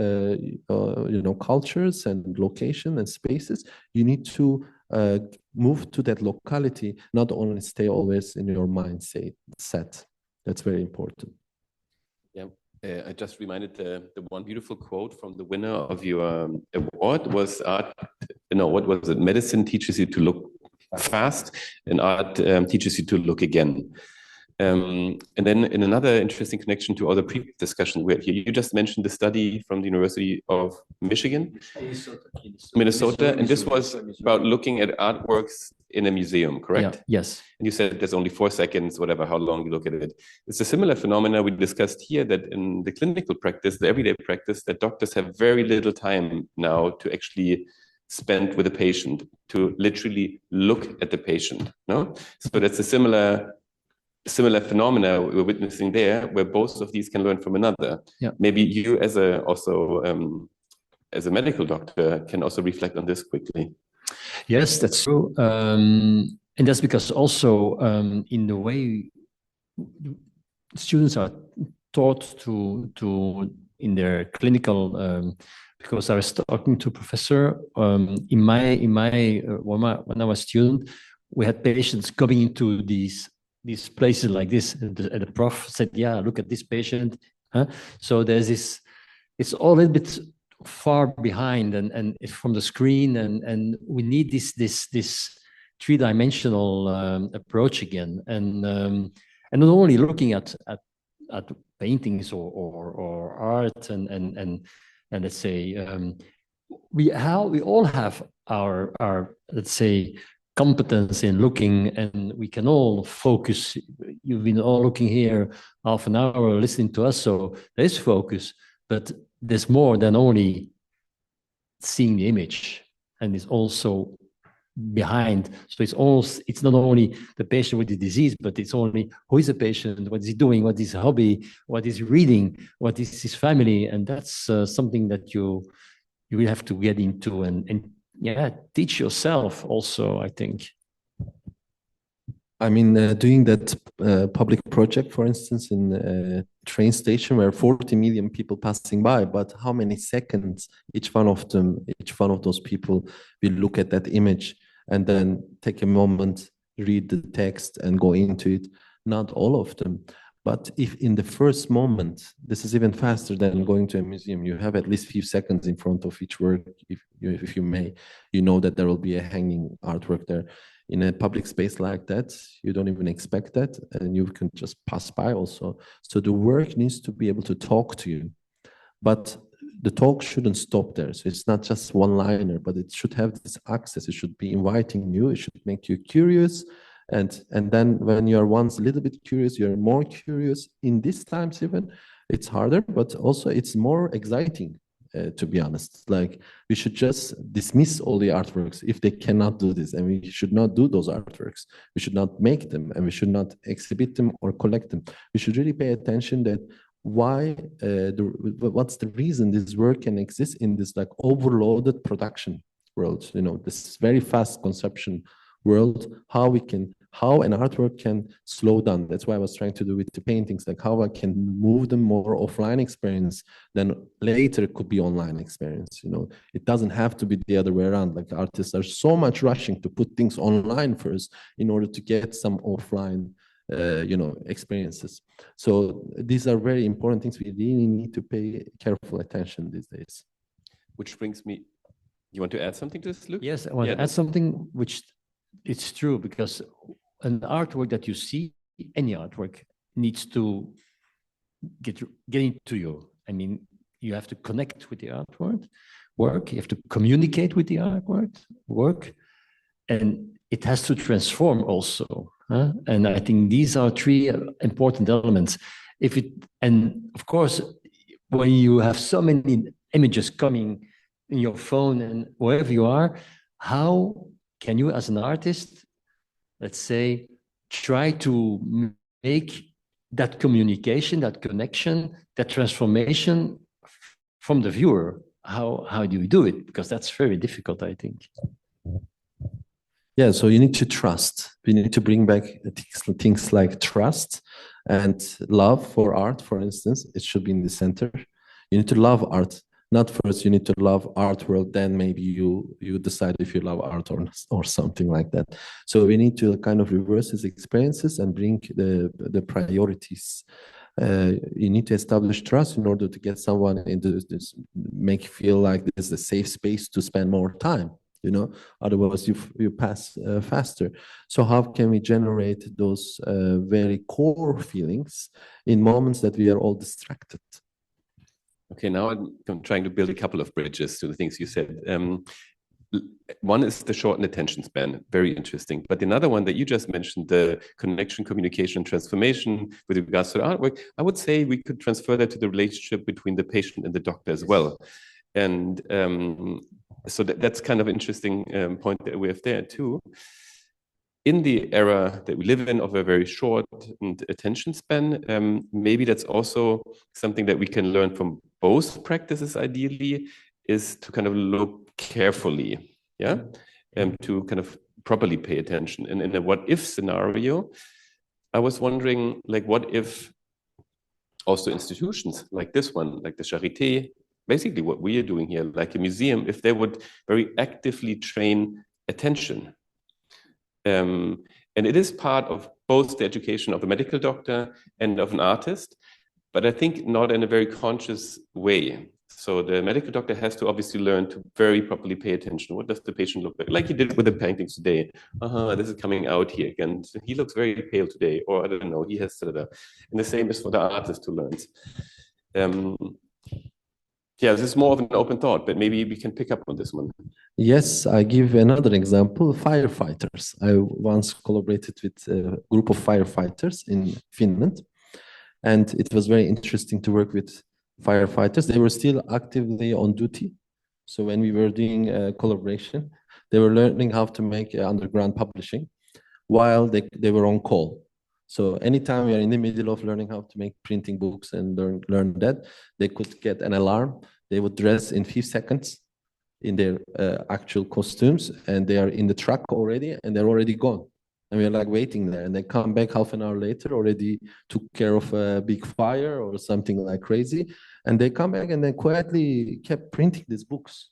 cultures and location and spaces. You need to move to that locality, not only stay always in your mindset. That's very important. Yeah. I just reminded the one beautiful quote from the winner of your award was art. What was it? Medicine teaches you to look fast, and art teaches you to look again. And then in another interesting connection to all the previous discussion we had here, you just mentioned the study from the University of Michigan, Minnesota, and this was about looking at artworks in a museum, correct? Yeah, yes. And you said there's only 4 seconds, whatever, how long you look at it. It's a similar phenomena we discussed here, that in the clinical practice, the everyday practice, that doctors have very little time now to actually spend with a patient, to literally look at the patient. No, so that's a similar phenomena we're witnessing there, where both of these can learn from another. Yeah. Maybe you as a medical doctor can also reflect on this quickly. Yes, that's true. And that's because also in the way students are taught to in their clinical, because I was talking to a professor in my when I was a student, we had patients coming into these places like this, and the prof said, yeah, look at this patient. So there's this, it's all a little bit far behind and from the screen, and we need this three-dimensional approach again, and not only looking at paintings or art and let's say we all have our let's say competence in looking, and we can all focus. You've been all looking here half an hour listening to us, so there is focus, but there's more than only seeing the image, and it's also behind. So it's not only the patient with the disease, but it's only who is the patient, what is he doing, what is his hobby, what is he reading, what is his family, and that's something that you will have to get into and teach yourself also, I think. I mean, doing that public project, for instance, in a train station where 40 million people passing by, but how many seconds each one of those people will look at that image and then take a moment, read the text and go into it? Not all of them. But if in the first moment, this is even faster than going to a museum, you have at least few seconds in front of each work, if you may, you know that there will be a hanging artwork there. In a public space like that, you don't even expect that, and you can just pass by also. So the work needs to be able to talk to you, but the talk shouldn't stop there. So it's not just one-liner, but it should have this access. It should be inviting you. It should make you curious. And then when you're once a little bit curious, you're more curious. In these times even, it's harder, but also it's more exciting, to be honest. Like, we should just dismiss all the artworks if they cannot do this. And we should not do those artworks. We should not make them, and we should not exhibit them or collect them. We should really pay attention that what's the reason this work can exist in this like overloaded production world, this very fast consumption world, how an artwork can slow down. That's why I was trying to do with the paintings, like how I can move them more offline experience, then later it could be online experience. It doesn't have to be the other way around. Like, artists are so much rushing to put things online first in order to get some offline experiences. So these are very important things. We really need to pay careful attention these days. Which brings me, you want to add something to this, Luc? Yes, I want to add something, which it's true, because an artwork that you see, any artwork, needs to get into you. I mean, you have to connect with the artwork, you have to communicate with the artwork, and it has to transform also. And I think these are three important elements. And of course, when you have so many images coming in your phone and wherever you are, how can you, as an artist, let's say, try to make that communication, that connection, that transformation from the viewer? How do you do it? Because that's very difficult, I think. Yeah, so you need to trust. We need to bring back things like trust and love for art, for instance. It should be in the center. You need to love art. Not first, you need to love artworld, then maybe you decide if you love art or something like that. So we need to kind of reverse these experiences and bring the priorities. You need to establish trust in order to get someone into this, make you feel like this is a safe space to spend more time. Otherwise you pass faster. So how can we generate those very core feelings in moments that we are all distracted? Okay, now I'm trying to build a couple of bridges to the things you said. One is the shortened attention span, very interesting. But another one that you just mentioned, the connection, communication, transformation with regards to the artwork, I would say we could transfer that to the relationship between the patient and the doctor as well. And so that's kind of an interesting point that we have there too. In the era that we live in of a very short attention span, maybe that's also something that we can learn from both practices, ideally, is to kind of look carefully, to kind of properly pay attention. And in a what-if scenario, I was wondering, like, what if also institutions like this one, like the Charité, basically what we are doing here, like a museum, if they would very actively train attention. And it is part of both the education of a medical doctor and of an artist, but I think not in a very conscious way. So the medical doctor has to obviously learn to very properly pay attention. What does the patient look like? You did with the paintings today. This is coming out here again. He looks very pale today, or I don't know, he has da. And the same is for the artist who learns. Yeah, this is more of an open thought, but maybe we can pick up on this one. Yes, I give another example, firefighters. I once collaborated with a group of firefighters in Finland, and it was very interesting to work with firefighters. They were still actively on duty. So when we were doing a collaboration, they were learning how to make underground publishing while they were on call. So anytime we are in the middle of learning how to make printing books and learn that, they could get an alarm. They would dress in 5 seconds in their actual costumes, and they are in the truck already, and they're already gone. And we're like waiting there, and they come back half an hour later, already took care of a big fire or something like crazy. And they come back and they quietly kept printing these books,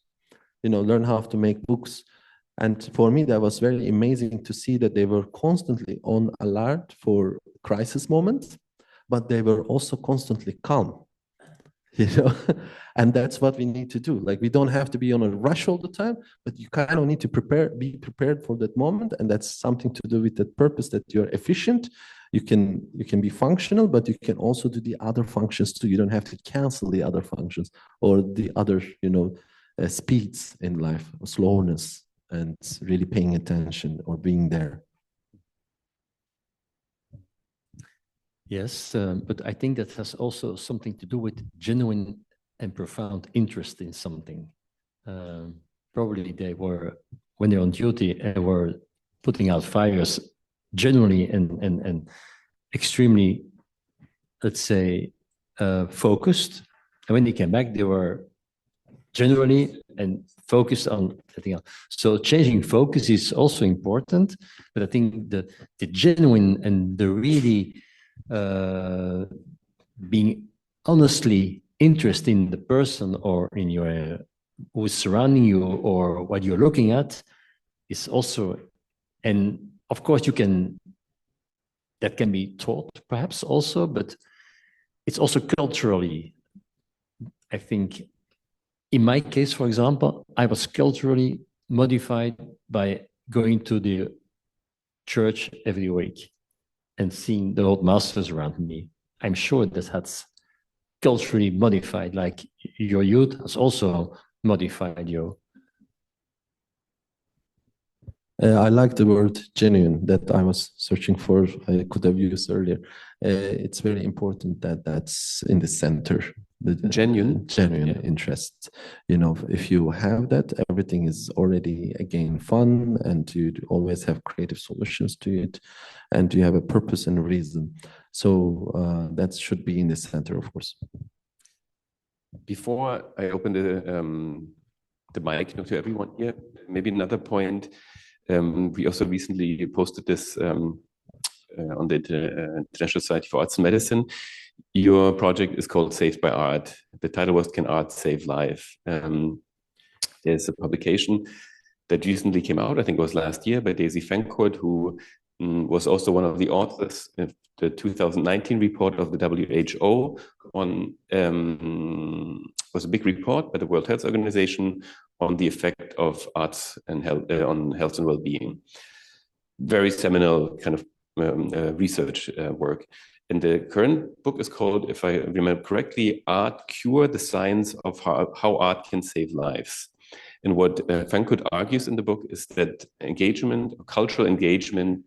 learn how to make books. And for me, that was very amazing to see that they were constantly on alert for crisis moments, but they were also constantly calm. You know, and that's what we need to do. Like, we don't have to be on a rush all the time, but you kind of need to be prepared for that moment, and that's something to do with that purpose, that you're efficient. You can be functional, but you can also do the other functions too. You don't have to cancel the other functions or the other, speeds in life, slowness, and really paying attention or being there. Yes, but I think that has also something to do with genuine and profound interest in something. Probably when they're on duty, they were putting out fires genuinely and extremely, let's say, focused. And when they came back, they were generally and focused on something else. So changing focus is also important, but I think the genuine and the really being honestly interested in the person or in your who's surrounding you or what you're looking at is also, and of course that can be taught perhaps also, but it's also culturally, I think. In my case, for example, I was culturally modified by going to the church every week and seeing the old masters around me. I'm sure that has culturally modified, like your youth has also modified you. I like the word genuine that I was searching for. I could have used earlier. It's very important that that's in the center. The genuine interest. If you have that, everything is already again fun, and you always have creative solutions to it, and you have a purpose and a reason. So that should be in the center, of course. Before I open the mic to everyone here, maybe another point. We also recently posted this on the International Society for Arts and Medicine. Your project is called Saved by Art. The title was Can Art Save Life? There's a publication that recently came out, I think it was last year, by Daisy Fancourt, who was also one of the authors of the 2019 report of the WHO on, was a big report by the World Health Organization on the effect of arts and health on health and well-being. Very seminal kind of research work. And the current book is called, if I remember correctly, Art Cure, the Science of How Art Can Save Lives. And what Fancourt argues in the book is that engagement, cultural engagement,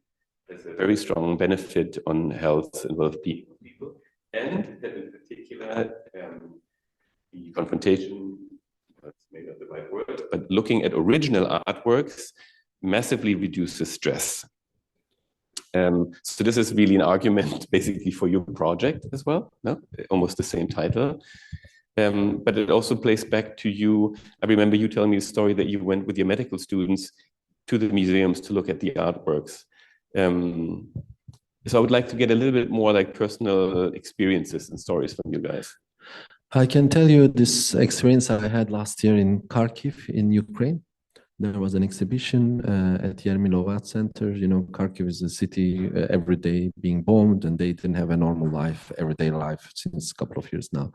has a very strong benefit on health and well-being of people. And that in particular, the confrontation, that's maybe not the right word, but looking at original artworks massively reduces stress. So this is really an argument basically for your project as well, no? Almost the same title. But it also plays back to you. I remember you telling me a story that you went with your medical students to the museums to look at the artworks. So I would like to get a little bit more like personal experiences and stories from you guys. I can tell you this experience I had last year in Kharkiv in Ukraine. There was an exhibition at Yermilov Art Center. Kharkiv is a city every day being bombed, and they didn't have a normal life, everyday life, since a couple of years now.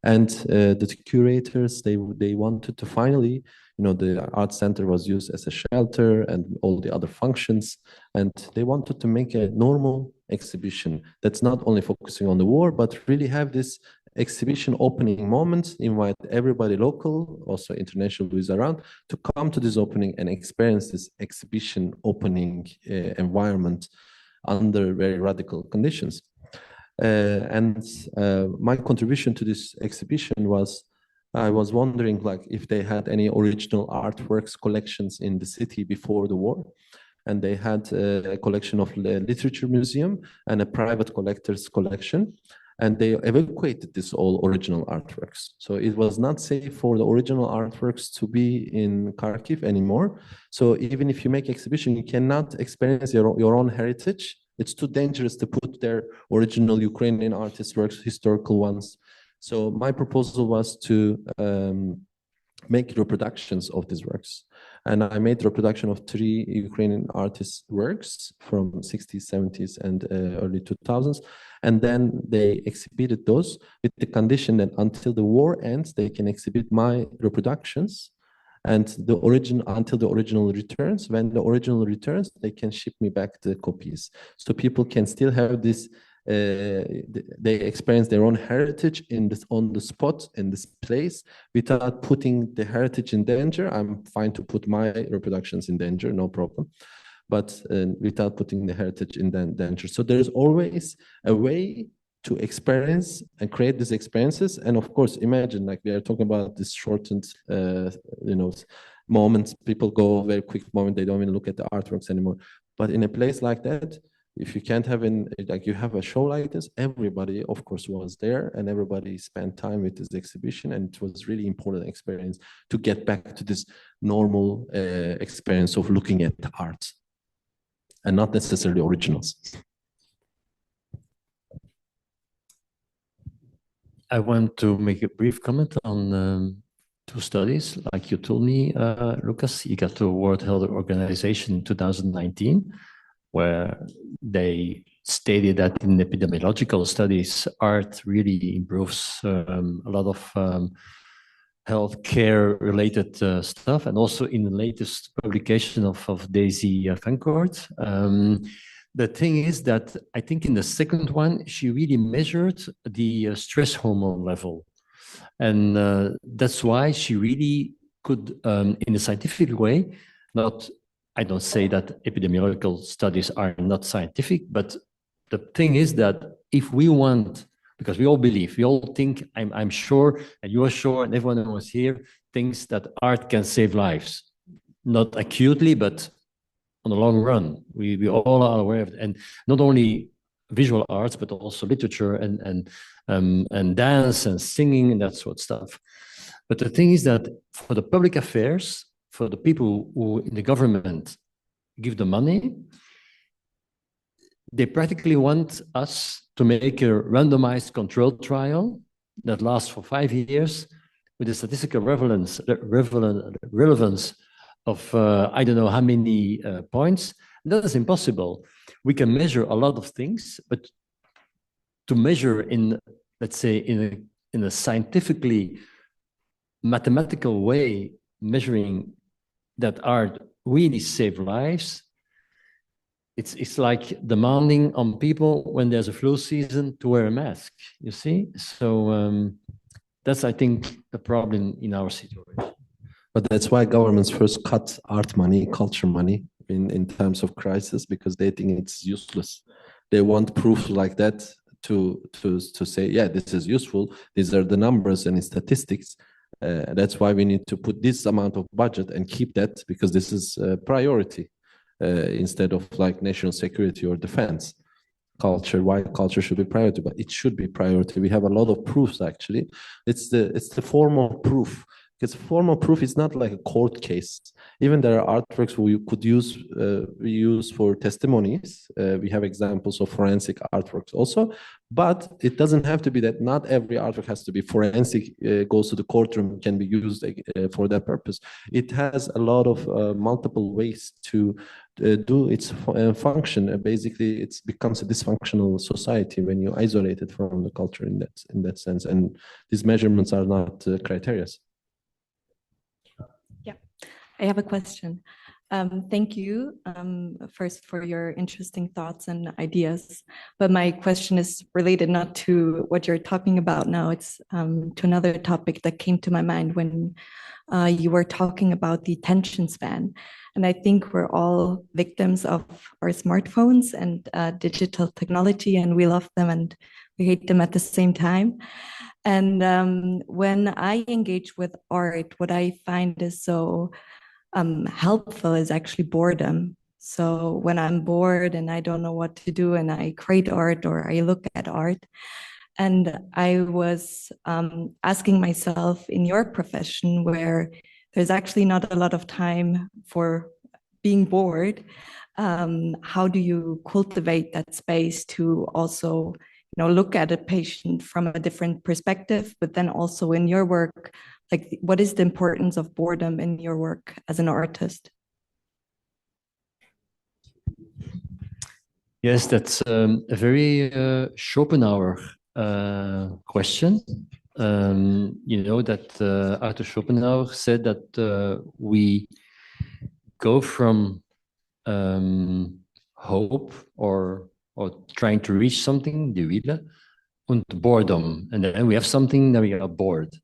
And the curators, they wanted to finally, the art center was used as a shelter and all the other functions, and they wanted to make a normal exhibition that's not only focusing on the war, but really have this exhibition opening moment, invite everybody local, also international who is around, to come to this opening and experience this exhibition opening environment under very radical conditions. And my contribution to this exhibition was, I was wondering if they had any original artworks collections in the city before the war. And they had a collection of the literature museum and a private collector's collection. And they evacuated this all original artworks. So it was not safe for the original artworks to be in Kharkiv anymore. So even if you make exhibition, you cannot experience your own heritage. It's too dangerous to put their original Ukrainian artists' works, historical ones. So my proposal was to make reproductions of these works. And I made reproduction of 3 Ukrainian artists' works from 60s, 70s, and early 2000s. And then they exhibited those with the condition that until the war ends, they can exhibit my reproductions. And the origin until the original returns. When the original returns, they can ship me back the copies. So people can still have this. They experience their own heritage in this on the spot in this place without putting the heritage in danger. I'm fine to put my reproductions in danger, no problem, but without putting the heritage in danger. So there's always a way to experience and create these experiences. And of course, imagine like we are talking about this shortened, moments. People go very quick moment. They don't even look at the artworks anymore. But in a place like that, if you can't have you have a show like this, everybody, of course, was there and everybody spent time with this exhibition. And it was really important experience to get back to this normal experience of looking at the art and not necessarily originals. I want to make a brief comment on 2 studies. Like you told me, Lucas, you got to World Health Organization in 2019, where they stated that in epidemiological studies, art really improves a lot of healthcare related stuff. And also in the latest publication of Daisy Fancourt, the thing is that I think in the second one, she really measured the stress hormone level. And that's why she really could, in a scientific way, I don't say that epidemiological studies are not scientific, but the thing is that if we want, because we all believe, we all think, I'm sure, and you are sure, and everyone who was here thinks that art can save lives. Not acutely, but on the long run. We all are aware of it. And not only visual arts, but also literature and dance and singing and that sort of stuff. But the thing is that for the public affairs, for the people who in the government give the money, they practically want us to make a randomized controlled trial that lasts for 5 years with a statistical relevance of I don't know how many points. That is impossible. We can measure a lot of things, but to measure in, let's say, in a scientifically mathematical way, measuring that art really save lives, it's like demanding on people when there's a flu season to wear a mask, you see? So that's, I think, the problem in our situation. But that's why governments first cut art money, culture money in times of crisis, because they think it's useless. They want proof like that to say, yeah, this is useful. These are the numbers and statistics. That's why we need to put this amount of budget and keep that, because this is a priority instead of like national security or defense. Why culture should be priority, but it should be priority. We have a lot of proofs actually. It's the form of proof. Because formal proof is not like a court case. Even there are artworks we could use for testimonies. We have examples of forensic artworks also, but it doesn't have to be that. Not every artwork has to be forensic, goes to the courtroom, can be used for that purpose. It has a lot of multiple ways to do its function. Basically, it becomes a dysfunctional society when you isolate it from the culture in that sense. And these measurements are not criteria. I have a question. Thank you first for your interesting thoughts and ideas. But my question is related not to what you're talking about now. It's to another topic that came to my mind when you were talking about the attention span. And I think we're all victims of our smartphones and digital technology, and we love them and we hate them at the same time. And when I engage with art, what I find is so helpful is actually boredom. So when I'm bored and I don't know what to do and I create art or I look at art, and I was asking myself in your profession where there's actually not a lot of time for being bored, how do you cultivate that space to also look at a patient from a different perspective, but then also in your work, like what is the importance of boredom in your work as an artist? Yes, that's a very Schopenhauer question. That Arthur Schopenhauer said that we go from hope or trying to reach something, the Wille, and boredom, and then we have something that we are bored.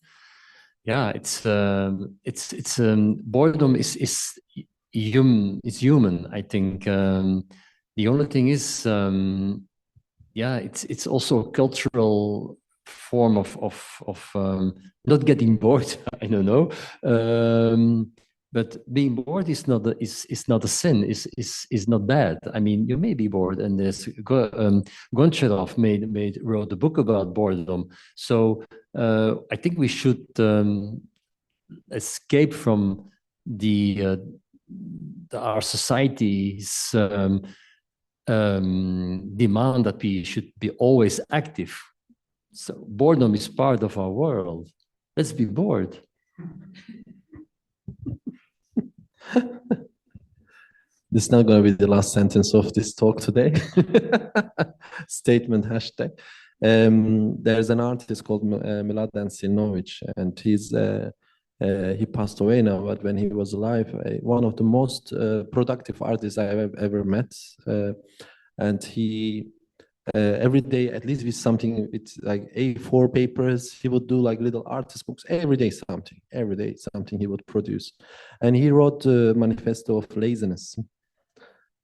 Yeah, it's boredom is human. I think the only thing is, it's also a cultural form of not getting bored. I don't know. But being bored is not a sin. Is not bad. I mean, you may be bored, and there's Goncharov wrote a book about boredom. So I think we should escape from our society's demand that we should be always active. So boredom is part of our world. Let's be bored. This is not going to be the last sentence of this talk today. Statement hashtag. There's an artist called Mladen Silinovic, and he passed away now, but when he was alive, one of the most productive artists I have ever met. And he every day, at least with something, it's like A4 papers, he would do like little artist books, every day something he would produce. And he wrote a manifesto of laziness.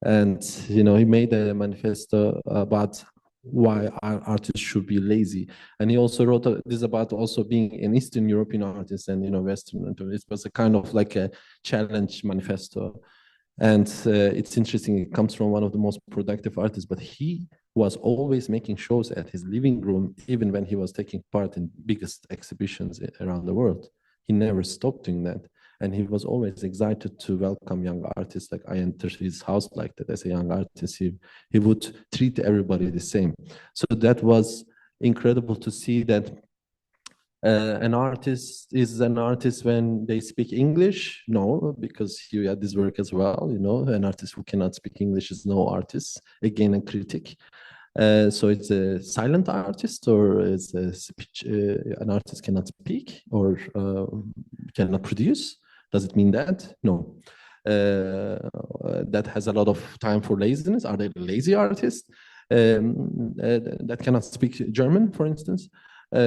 And, he made a manifesto about why artists should be lazy. And he also wrote this about also being an Eastern European artist and, Western. It was a kind of like a challenge manifesto. And it's interesting, it comes from one of the most productive artists, but he was always making shows at his living room, even when he was taking part in biggest exhibitions around the world. He never stopped doing that. And he was always excited to welcome young artists. Like I entered his house like that as a young artist. He would treat everybody the same. So that was incredible to see that an artist is an artist when they speak English. No, because you had this work as well, an artist who cannot speak English is no artist. Again, a critic. So it's a silent artist, or it's a speech, an artist cannot speak or cannot produce. Does it mean that? No. That has a lot of time for laziness. Are they lazy artists that cannot speak German, for instance?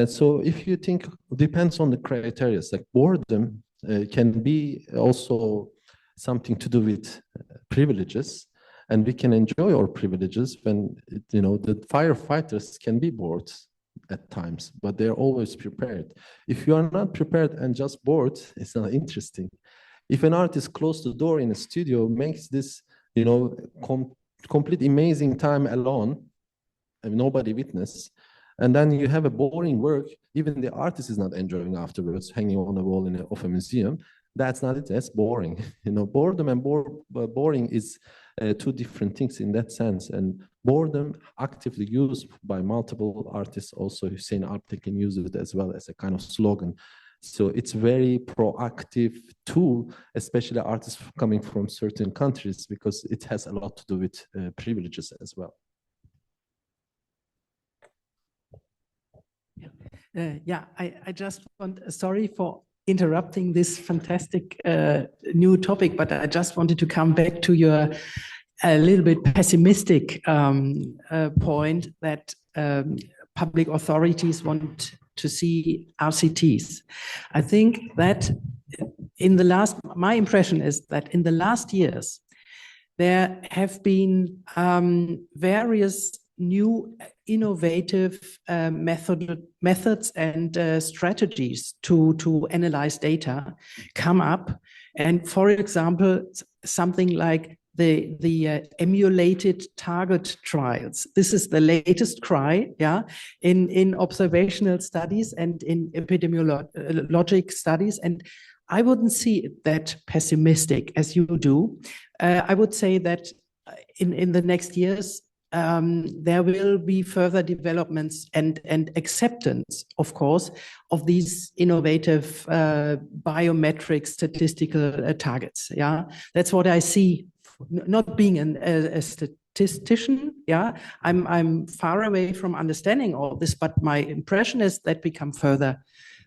So if you think, depends on the criteria, like boredom can be also something to do with privileges, and we can enjoy our privileges when, the firefighters can be bored at times, but they're always prepared. If you are not prepared and just bored, it's not interesting. If an artist closes the door in a studio, makes this, complete amazing time alone, and nobody witness, and then you have a boring work, even the artist is not enjoying afterwards, hanging on the wall of a museum, that's not it, that's boring. Boredom and boring is two different things in that sense. And boredom actively used by multiple artists, also Hüseyin Alptek can use it as well as a kind of slogan. So it's very proactive tool, especially artists coming from certain countries, because it has a lot to do with privileges as well. I just sorry for interrupting this fantastic new topic, but I just wanted to come back to your a little bit pessimistic point that public authorities want to see RCTs. I think that my impression is that in the last years, there have been various new innovative methods and strategies to analyze data come up. And for example, something like the emulated target trials. This is the latest cry, in observational studies and in epidemiologic studies. And I wouldn't see it that pessimistic as you do. I would say that in the next years, there will be further developments and acceptance, of course, of these innovative biometric statistical targets. Yeah, that's what I see. Not being a statistician, yeah, I'm far away from understanding all this, but my impression is that we come further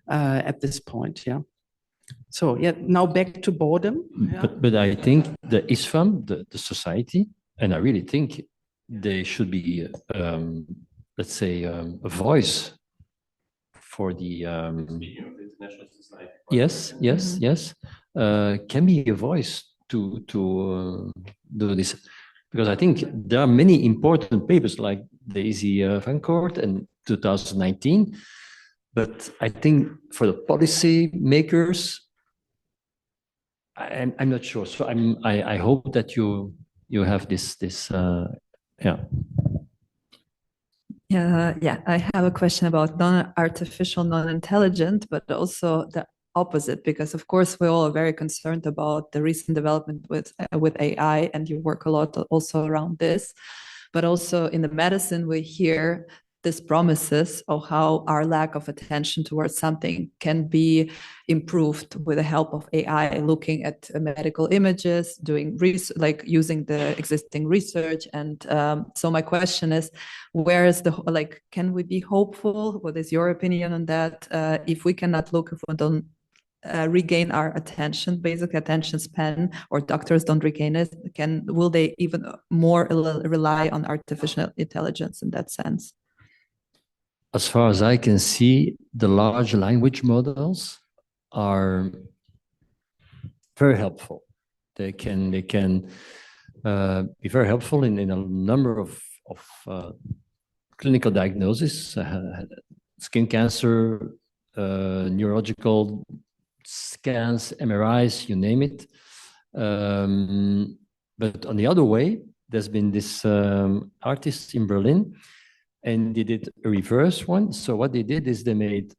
at this point. Yeah. So yeah, now back to boredom. Yeah. But I think the ISFAM, the society, and I really think they should be, let's say, a voice for the. Speaking of the international society. Yes, yes, yes. Can be a voice to do this, because I think there are many important papers like the Easy Van Court in 2019, but I think for the policy makers, I'm not sure. So I hope that you have this yeah. Yeah, I have a question about non-artificial, non-intelligent, but also the opposite, because of course we all are very concerned about the recent development with AI, and you work a lot also around this. But also in the medicine, we hear this promises of how our lack of attention towards something can be improved with the help of AI, looking at medical images, doing like using the existing research. And so my question is, where is can we be hopeful? What is your opinion on that? If we cannot look, if we don't regain our attention, basic attention span, or doctors don't regain it, will they even more rely on artificial intelligence in that sense? As far as I can see, the large language models are very helpful. They can be very helpful in a number of clinical diagnoses, skin cancer, neurological scans, MRIs, you name it. But on the other way, there's been this artist in Berlin, and they did a reverse one. So what they did is they made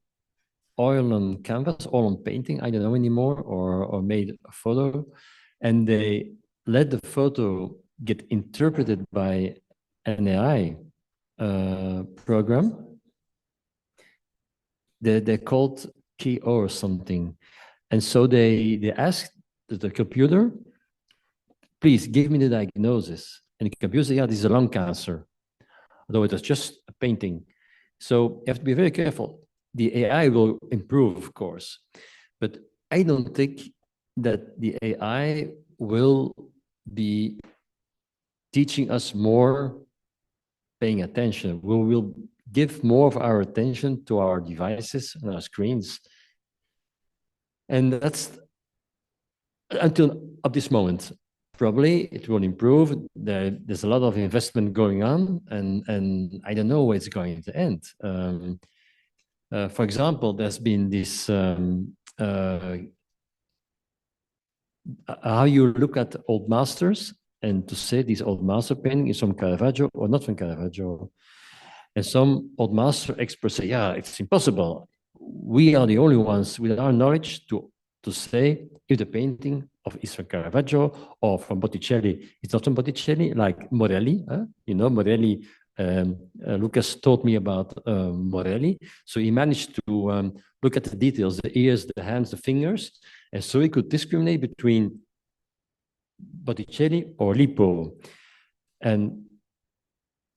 oil on canvas, oil on painting, I don't know anymore, or made a photo, and they let the photo get interpreted by an AI program. They're called KO or something. And so they asked the computer, please give me the diagnosis. And the computer said, yeah, this is a lung cancer, although it was just a painting. So you have to be very careful. The AI will improve, of course, but I don't think that the AI will be teaching us more paying attention. We will give more of our attention to our devices and our screens. And that's until up this moment. Probably it will improve. There's a lot of investment going on, and I don't know where it's going to end. For example, there's been this how you look at old masters, and to say this old master painting is from Caravaggio or not from Caravaggio. And some old master experts say, yeah, it's impossible. We are the only ones with our knowledge to say if the painting is from Caravaggio or from Botticelli. It's not from Botticelli, like Morelli. You know, Morelli, Lucas told me about Morelli. So he managed to look at the details, the ears, the hands, the fingers. And so he could discriminate between Botticelli or Lippo. And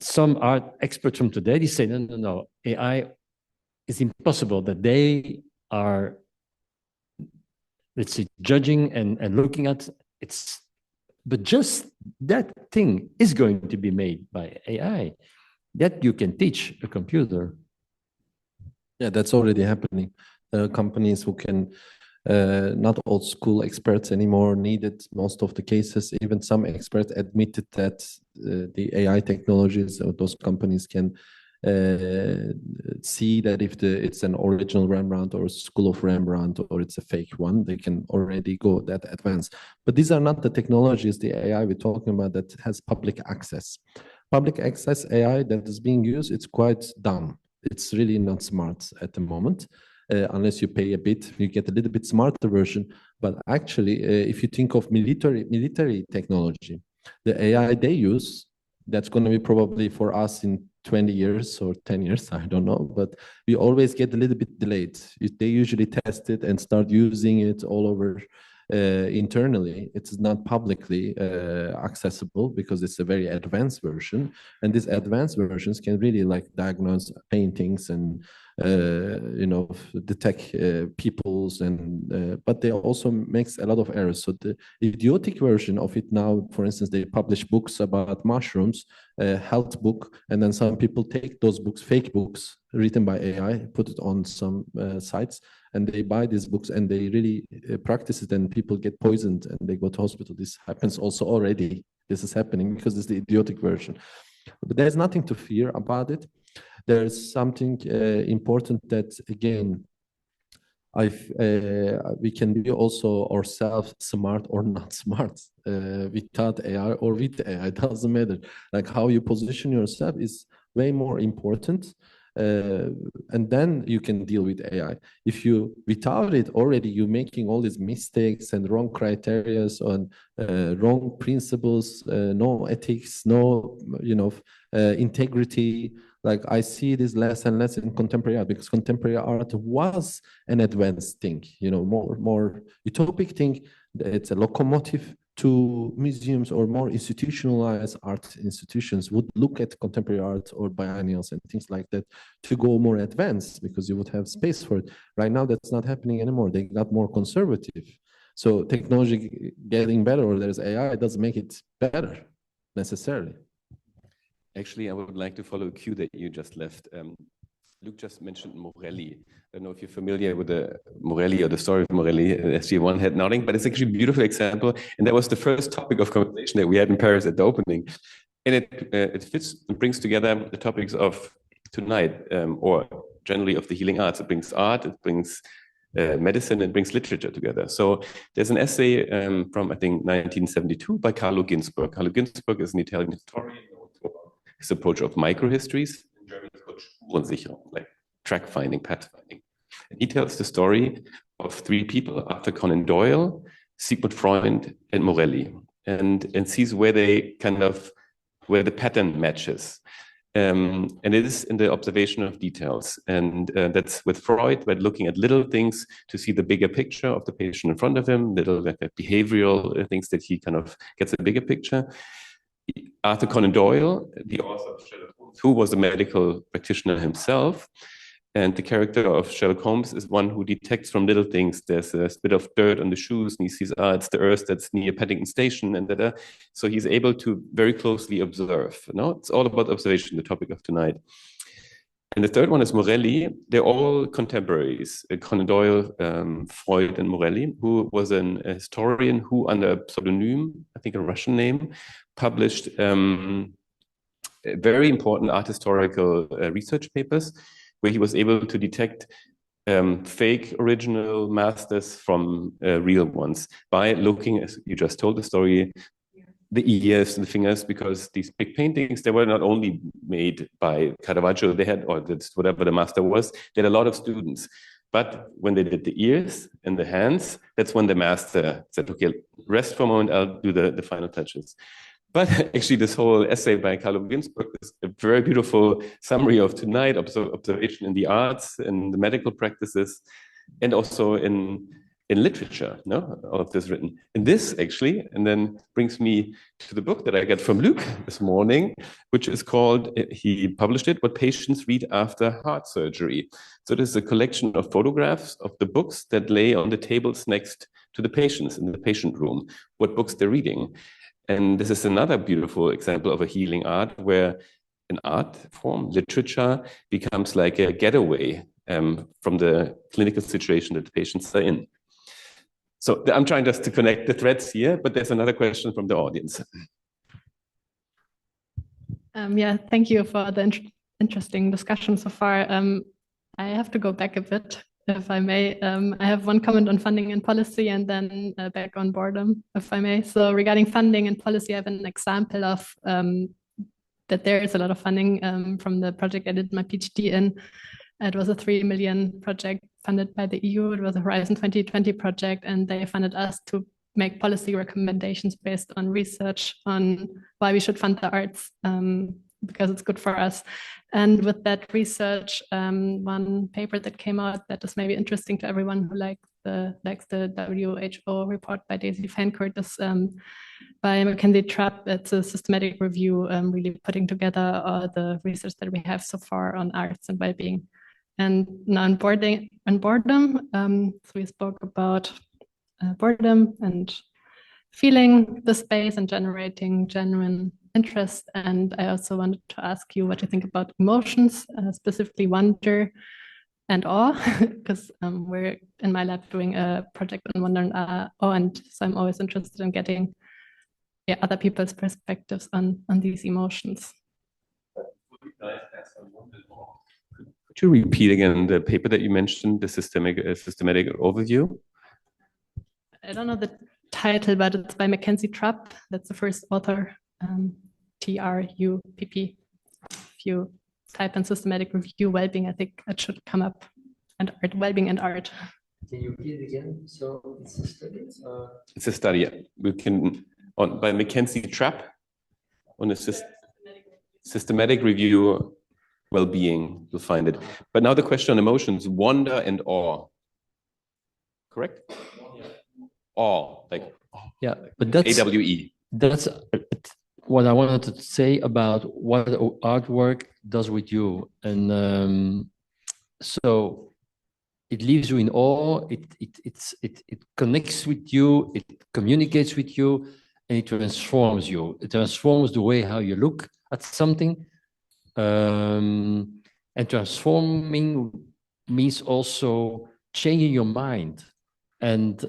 some art experts from today, they say, no, AI is impossible, that they are, let's say, judging and looking at it's, but just that thing is going to be made by AI that you can teach a computer. Yeah, that's already happening. Companies who can, not old school experts anymore needed most of the cases. Even some experts admitted that the AI technologies of those companies can see that if it's an original Rembrandt or a school of Rembrandt or it's a fake one, they can already go that advanced. But these are not the technologies, the AI we're talking about that has public access. Public access AI that is being used, it's quite dumb. It's really not smart at the moment. Unless you pay a bit, you get a little bit smarter version. But actually, if you think of military technology, the AI they use That's going to be probably for us in 20 years or 10 years, I don't know, but we always get a little bit delayed. They usually test it and start using it all over internally. It's not publicly accessible because it's a very advanced version, and these advanced versions can really like diagnose paintings and detect peoples, and but they also makes a lot of errors. So the idiotic version of it now, for instance, they publish books about mushrooms, health book, and then some people take those books, fake books written by AI, put it on some sites, and they buy these books and they really practice it, and people get poisoned and they go to hospital. This happens also already. This is happening because it's the idiotic version. But there's nothing to fear about it. There's something important that, again, we can be also ourselves smart or not smart without AI or with AI. It doesn't matter. Like how you position yourself is way more important. And then you can deal with AI. If you, without it already, you're making all these mistakes and wrong criteria and wrong principles, no ethics, no, integrity. Like I see this less and less in contemporary art, because contemporary art was an advanced thing, more utopic thing. It's a locomotive to museums or more institutionalized art institutions would look at contemporary art or biennials and things like that to go more advanced, because you would have space for it. Right now, that's not happening anymore. They got more conservative. So technology getting better, or there's AI, doesn't make it better necessarily. Actually, I would like to follow a cue that you just left. Luc just mentioned Morelli. I don't know if you're familiar with the Morelli or the story of Morelli. SG1 head nodding, but it's actually a beautiful example. And that was the first topic of conversation that we had in Paris at the opening. And it fits and brings together the topics of tonight, or generally of the healing arts. It brings art, it brings medicine, it brings literature together. So there's an essay from, I think, 1972 by Carlo Ginzburg. Carlo Ginzburg is an Italian historian. His approach of microhistories, in German it's called Spurensicherung, like track finding, path finding. And he tells the story of three people: Arthur Conan Doyle, Sigmund Freud, and Morelli, and sees where the pattern matches. And it is in the observation of details. And that's with Freud, by looking at little things to see the bigger picture of the patient in front of him, little behavioral things that he kind of gets a bigger picture. Arthur Conan Doyle, the author of Sherlock Holmes, who was a medical practitioner himself, and the character of Sherlock Holmes is one who detects from little things. There's a bit of dirt on the shoes, and he sees, it's the earth that's near Paddington Station, and so he's able to very closely observe. It's all about observation, the topic of tonight. And the third one is Morelli. They're all contemporaries, Conan Doyle, Freud, and Morelli, who was a historian who, under a pseudonym, I think a Russian name, published very important art historical research papers, where he was able to detect fake original masters from real ones by looking, as you just told the story, the ears and the fingers, because these big paintings, they were not only made by Caravaggio, they had, or whatever the master was, they had a lot of students. But when they did the ears and the hands, that's when the master said, okay, rest for a moment, I'll do the final touches. But actually, this whole essay by Carlo Ginzburg is a very beautiful summary of tonight, observation in the arts and the medical practices, and also in literature, all of this written. And this actually, and then brings me to the book that I got from Luc this morning, which is called, he published it, What Patients Read After Heart Surgery. So this is a collection of photographs of the books that lay on the tables next to the patients in the patient room, what books they're reading. And this is another beautiful example of a healing art, where an art form, literature, becomes like a getaway from the clinical situation that the patients are in. So I'm trying just to connect the threads here, but there's another question from the audience. Thank you for the interesting discussion so far. I have to go back a bit, if I may. I have one comment on funding and policy, and then back on boredom, if I may. So regarding funding and policy, I have an example of that there is a lot of funding from the project I did my PhD in. It was a 3 million project funded by the EU. It was a Horizon 2020 project, and they funded us to make policy recommendations based on research on why we should fund the arts, because it's good for us. And with that research, one paper that came out that is maybe interesting to everyone who likes the WHO report by Daisy Fancourt is by Mackenzie Trapp. It's a systematic review, really putting together all the research that we have so far on arts and well-being. And now on boredom, so we spoke about boredom and feeling the space and generating genuine interest. And I also wanted to ask you what you think about emotions, specifically wonder and awe, because we're in my lab doing a project on wonder and awe, and so I'm always interested in getting other people's perspectives on these emotions. Could you repeat again the paper that you mentioned, the systematic overview? I don't know the title, but it's by Mackenzie Trapp. That's the first author, T-R-U-P-P. If you type in systematic review well-being, I think it should come up, and art, well-being and art. Can you repeat it again? So it's a study? It's a study. We can by Mackenzie Trapp on a systematic review well-being. You'll find it. But now the question on emotions: wonder and awe. Correct? Awe, like yeah, but that's AWE. That's what I wanted to say about what artwork does with you, and so it leaves you in awe. It connects with you. It communicates with you, and it transforms you. It transforms the way how you look at something, and transforming means also changing your mind. And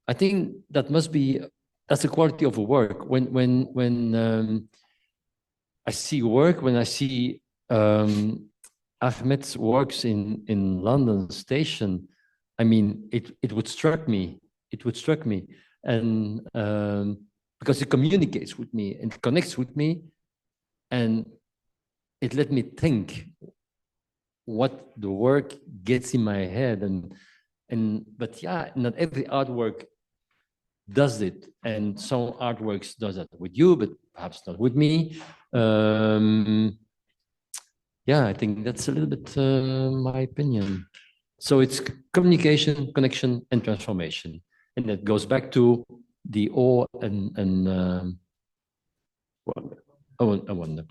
I think that's the quality of a work. When I see work, when I see Ahmet's works in London Station, I mean, it would struck me. It would struck me, and because it communicates with me and connects with me, and it let me think what the work gets in my head. But yeah, not every artwork does it, and some artworks does that with you, but perhaps not with me. Yeah, I think that's a little bit my opinion. So it's communication, connection, and transformation, and that goes back to the awe and wonder.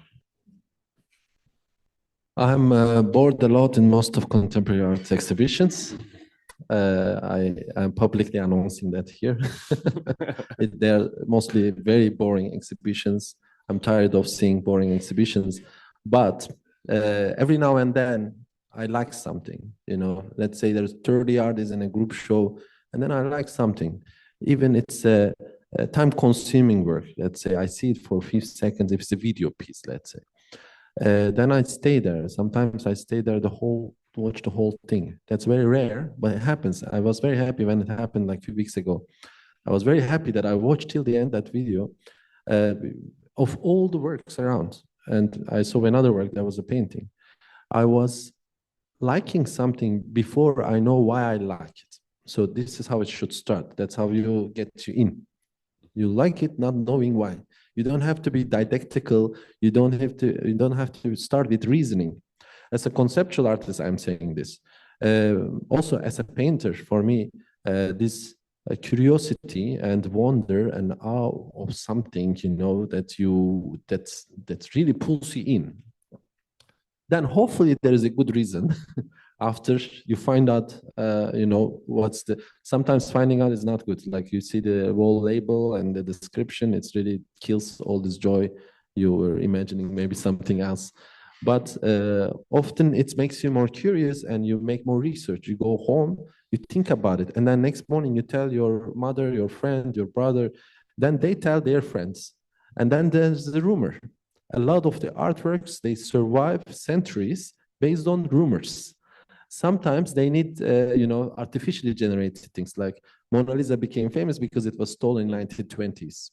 I'm bored a lot in most of contemporary art exhibitions. I'm publicly announcing that here. They're mostly very boring exhibitions. I'm tired of seeing boring exhibitions, but every now and then I like something. Let's say there's 30 artists in a group show, and then I like something. Even it's a time-consuming work. Let's say I see it for 5 seconds. If it's a video piece, let's say, then I stay there. Sometimes I stay there to watch the whole thing. That's very rare, but it happens. I was very happy when it happened like a few weeks ago. I was very happy that I watched till the end that video of all the works around. And I saw another work that was a painting. I was liking something before I know why I like it. So this is how it should start. That's how you get you in. You like it not knowing why. You don't have to be didactical. You don't have to start with reasoning. As a conceptual artist, I'm saying this. Also, as a painter, for me, this curiosity and wonder and awe of something, that really pulls you in. Then hopefully there is a good reason. After you find out, sometimes finding out is not good. Like you see the wall label and the description, it really kills all this joy. You were imagining maybe something else. But often it makes you more curious and you make more research. You go home, you think about it, and then next morning you tell your mother, your friend, your brother, then they tell their friends. And then there's the rumor. A lot of the artworks, they survive centuries based on rumors. Sometimes they need, artificially generated things, like Mona Lisa became famous because it was stolen in 1920s.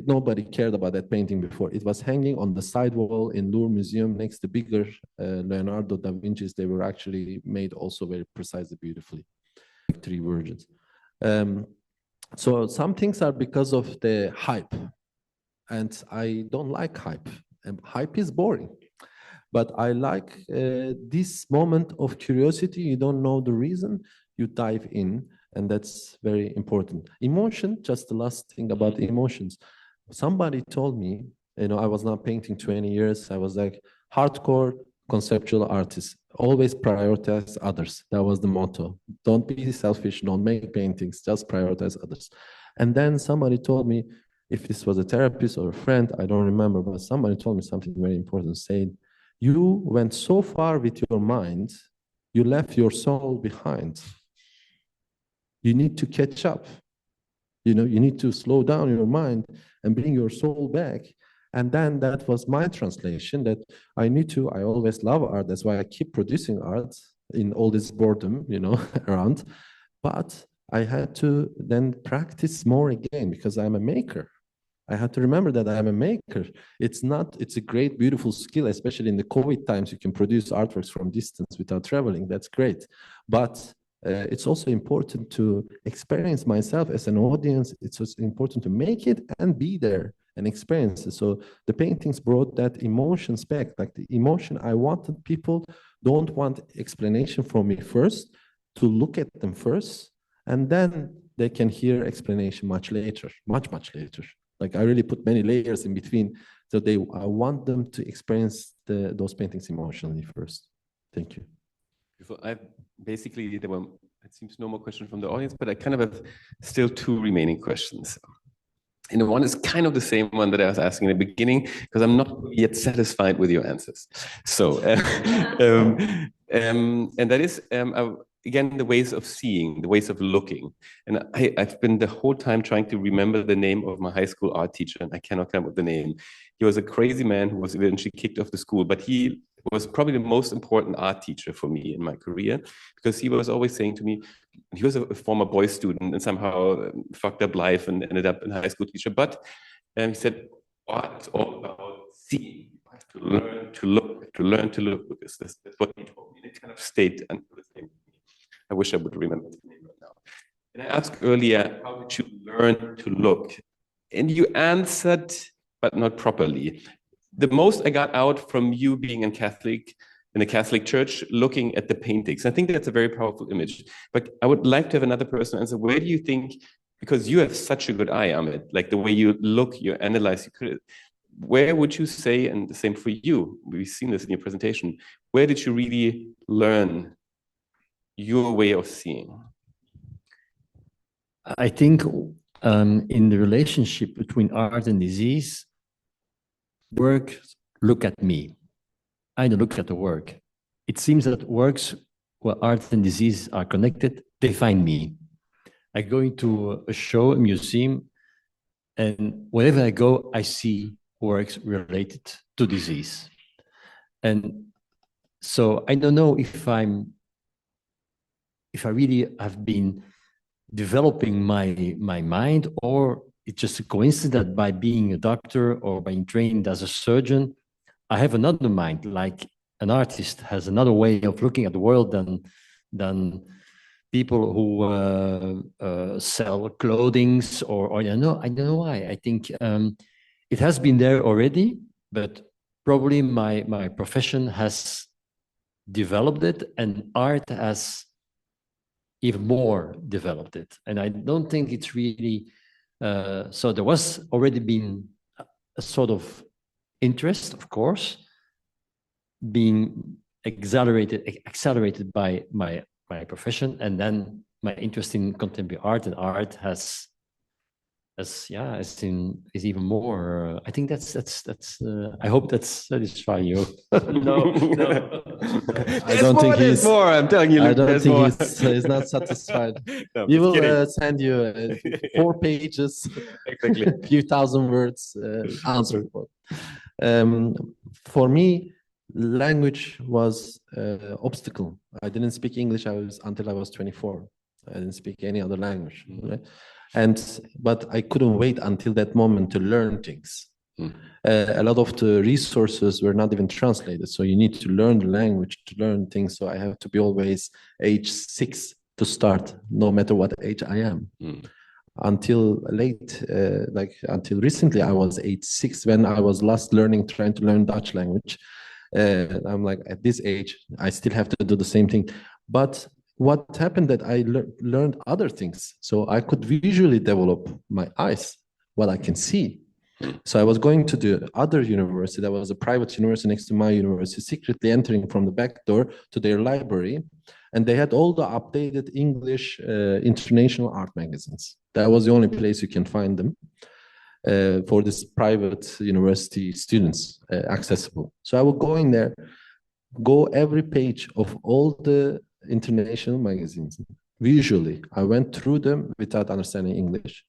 Nobody cared about that painting before. It was hanging on the sidewall in Louvre Museum next to bigger Leonardo da Vinci's. They were actually made also very precisely, beautifully, like 3 virgins. So some things are because of the hype, and I don't like hype. Hype is boring. But I like this moment of curiosity. You don't know the reason, you dive in, and that's very important. Emotion, just the last thing about emotions. Somebody told me, I was not painting 20 years. I was like hardcore conceptual artist. Always prioritize others. That was the motto. Don't be selfish, don't make paintings, just prioritize others. And then somebody told me, if this was a therapist or a friend, I don't remember, but somebody told me something very important, saying, you went so far with your mind, you left your soul behind. You need to catch up. You need to slow down your mind and bring your soul back. And then that was my translation, that I always love art. That's why I keep producing art in all this boredom, around. But I had to then practice more again because I'm a maker. I had to remember that I'm a maker. It's a great, beautiful skill, especially in the COVID times. You can produce artworks from distance without traveling. That's great. But it's also important to experience myself as an audience. It's also important to make it and be there and experience it. So the paintings brought that emotions back, like the emotion I wanted. People don't want explanation from me first, to look at them first, and then they can hear explanation much later, much later. Like I really put many layers in between. So I want them to experience those paintings emotionally first. Thank you. There were, it seems, no more questions from the audience, but I kind of have still two remaining questions. And the one is kind of the same one that I was asking in the beginning, because I'm not yet satisfied with your answers. So, and that is, again, the ways of seeing, the ways of looking. And I've been the whole time trying to remember the name of my high school art teacher, and I cannot come up with the name. He was a crazy man who was eventually kicked off the school, but he was probably the most important art teacher for me in my career, because he was always saying to me, he was a former boy student and somehow fucked up life and ended up in high school teacher. But he said, it's all about seeing. You have to learn to look, because that's what he told me. And it kind of stayed until the same. I wish I would remember the name right now. And I asked earlier, how did you learn to look? And you answered, but not properly. The most I got out from you being in a Catholic church, looking at the paintings. I think that's a very powerful image. But I would like to have another person answer. Where do you think, because you have such a good eye, Ahmet, like the way you look, you analyze, where would you say, and the same for you, we've seen this in your presentation, where did you really learn your way of seeing? I think in the relationship between art and disease, work, look at me. I don't look at the work. It seems that works where art and disease are connected, they find me. I go into a show, a museum, and wherever I go, I see works related to disease. And so I don't know if I really have been developing my mind, or it's just a coincidence that by being a doctor or being trained as a surgeon, I have another mind, like an artist has another way of looking at the world than people who sell clothing or I don't know why. I think it has been there already, but probably my profession has developed it, and art has even more developed it. And I don't think it's really so there was already been a sort of interest, of course, being accelerated by my profession, and then my interest in contemporary art, and art is even more. I think that's. I hope that's satisfying you. No. I don't think he's more. I'm telling you. I don't think he's not satisfied. No, we will send you 4 pages, exactly, a few thousand words answer. For me, language was obstacle. I didn't speak English until I was 24. I didn't speak any other language. Right? But I couldn't wait until that moment to learn things. A lot of the resources were not even translated, so you need to learn the language to learn things. So I have to be always age 6 to start, no matter what age I am. Until late, until recently, I was age 6 when I was last trying to learn Dutch language. I'm like, at this age, I still have to do the same thing. But what happened that I learned other things. So I could visually develop my eyes, what I can see. So I was going to the other university, that was a private university next to my university, secretly entering from the back door to their library. And they had all the updated English international art magazines. That was the only place you can find them for this private university students accessible. So I would go in there, go every page of all the international magazines. Visually, I went through them without understanding English.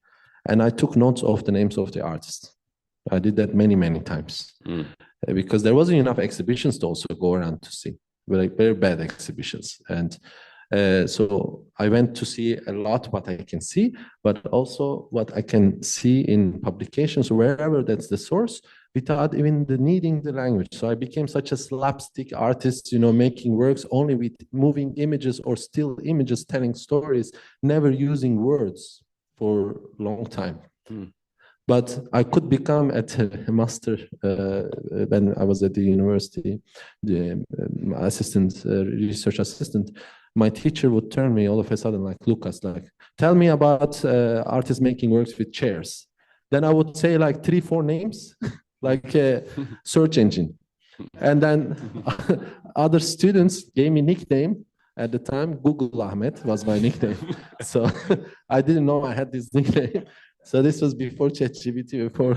And I took notes of the names of the artists. I did that many, many times because there wasn't enough exhibitions to also go around to see, very, very bad exhibitions. And so I went to see a lot what I can see, but also what I can see in publications, wherever that's the source, without even needing the language. So I became such a slapstick artist, making works only with moving images or still images, telling stories, never using words for a long time. But I could become a master when I was at the university, the research assistant. My teacher would turn me all of a sudden like, Lucas, tell me about artists making works with chairs. Then I would say like 3-4 names, like a search engine. And then other students gave me nickname. At the time, Google Ahmet was my nickname. So I didn't know I had this nickname. So this was before ChatGPT, before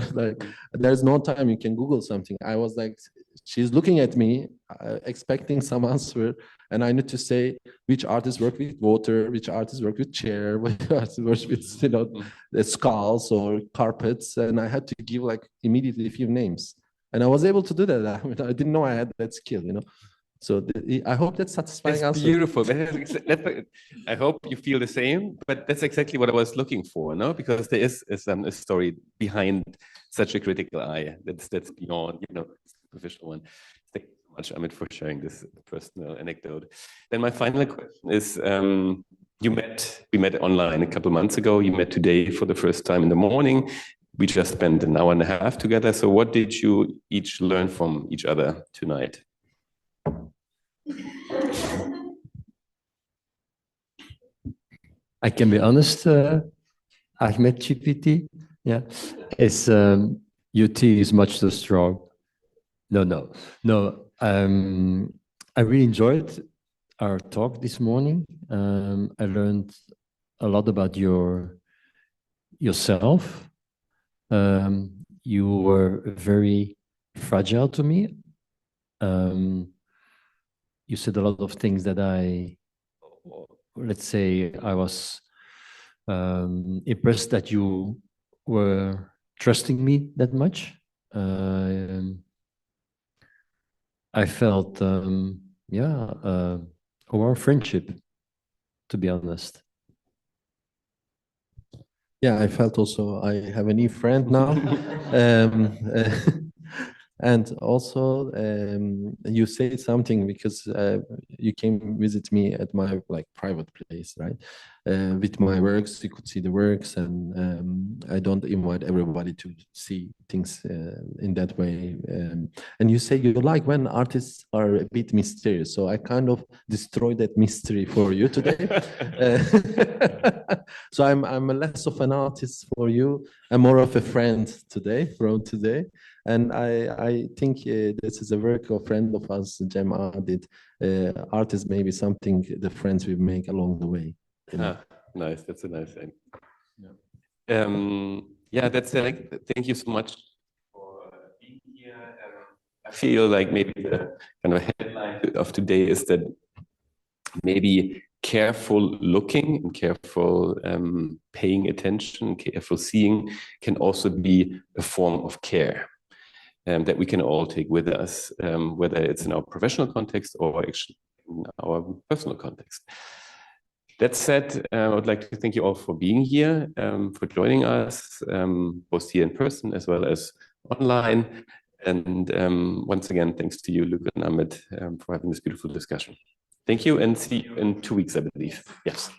there's no time you can Google something. I was like, she's looking at me, expecting some answer. And I need to say which artists work with water, which artists work with chair, which artists work with, the skulls or carpets. And I had to give immediately a few names. And I was able to do that. I didn't know I had that skill, So I hope that's satisfying. That's beautiful. I hope you feel the same, but that's exactly what I was looking for, no? Because there is a story behind such a critical eye that's beyond, superficial one. Thank you so much, Ahmet, for sharing this personal anecdote. Then my final question is, we met online a couple of months ago. You met today for the first time in the morning. We just spent an hour and a half together. So what did you each learn from each other tonight? I can be honest, Ahmet GPT, is UT is much too strong. No. I really enjoyed our talk this morning. I learned a lot about yourself. You were very fragile to me. You said a lot of things that I was impressed that you were trusting me that much. I felt, our friendship, to be honest. Yeah, I felt also I have a new friend now. And also, you say something because you came visit me at my private place, right? With my works, you could see the works, and I don't invite everybody to see things in that way. And you say you like when artists are a bit mysterious, so I kind of destroyed that mystery for you today. So I'm less of an artist for you. I'm more of a friend today, from today. And I think this is a work of friend of us, Cem did. Art is maybe something the friends we make along the way. Nice. That's a nice thing. That's thank you so much for being here. I feel like maybe the kind of headline of today is that maybe careful looking and careful paying attention, careful seeing can also be a form of care. That we can all take with us, whether it's in our professional context or actually in our personal context. That said, I would like to thank you all for being here, for joining us, both here in person as well as online. And once again, thanks to you, Luc and Ahmet, for having this beautiful discussion. Thank you, and see you in 2 weeks, I believe. Yes.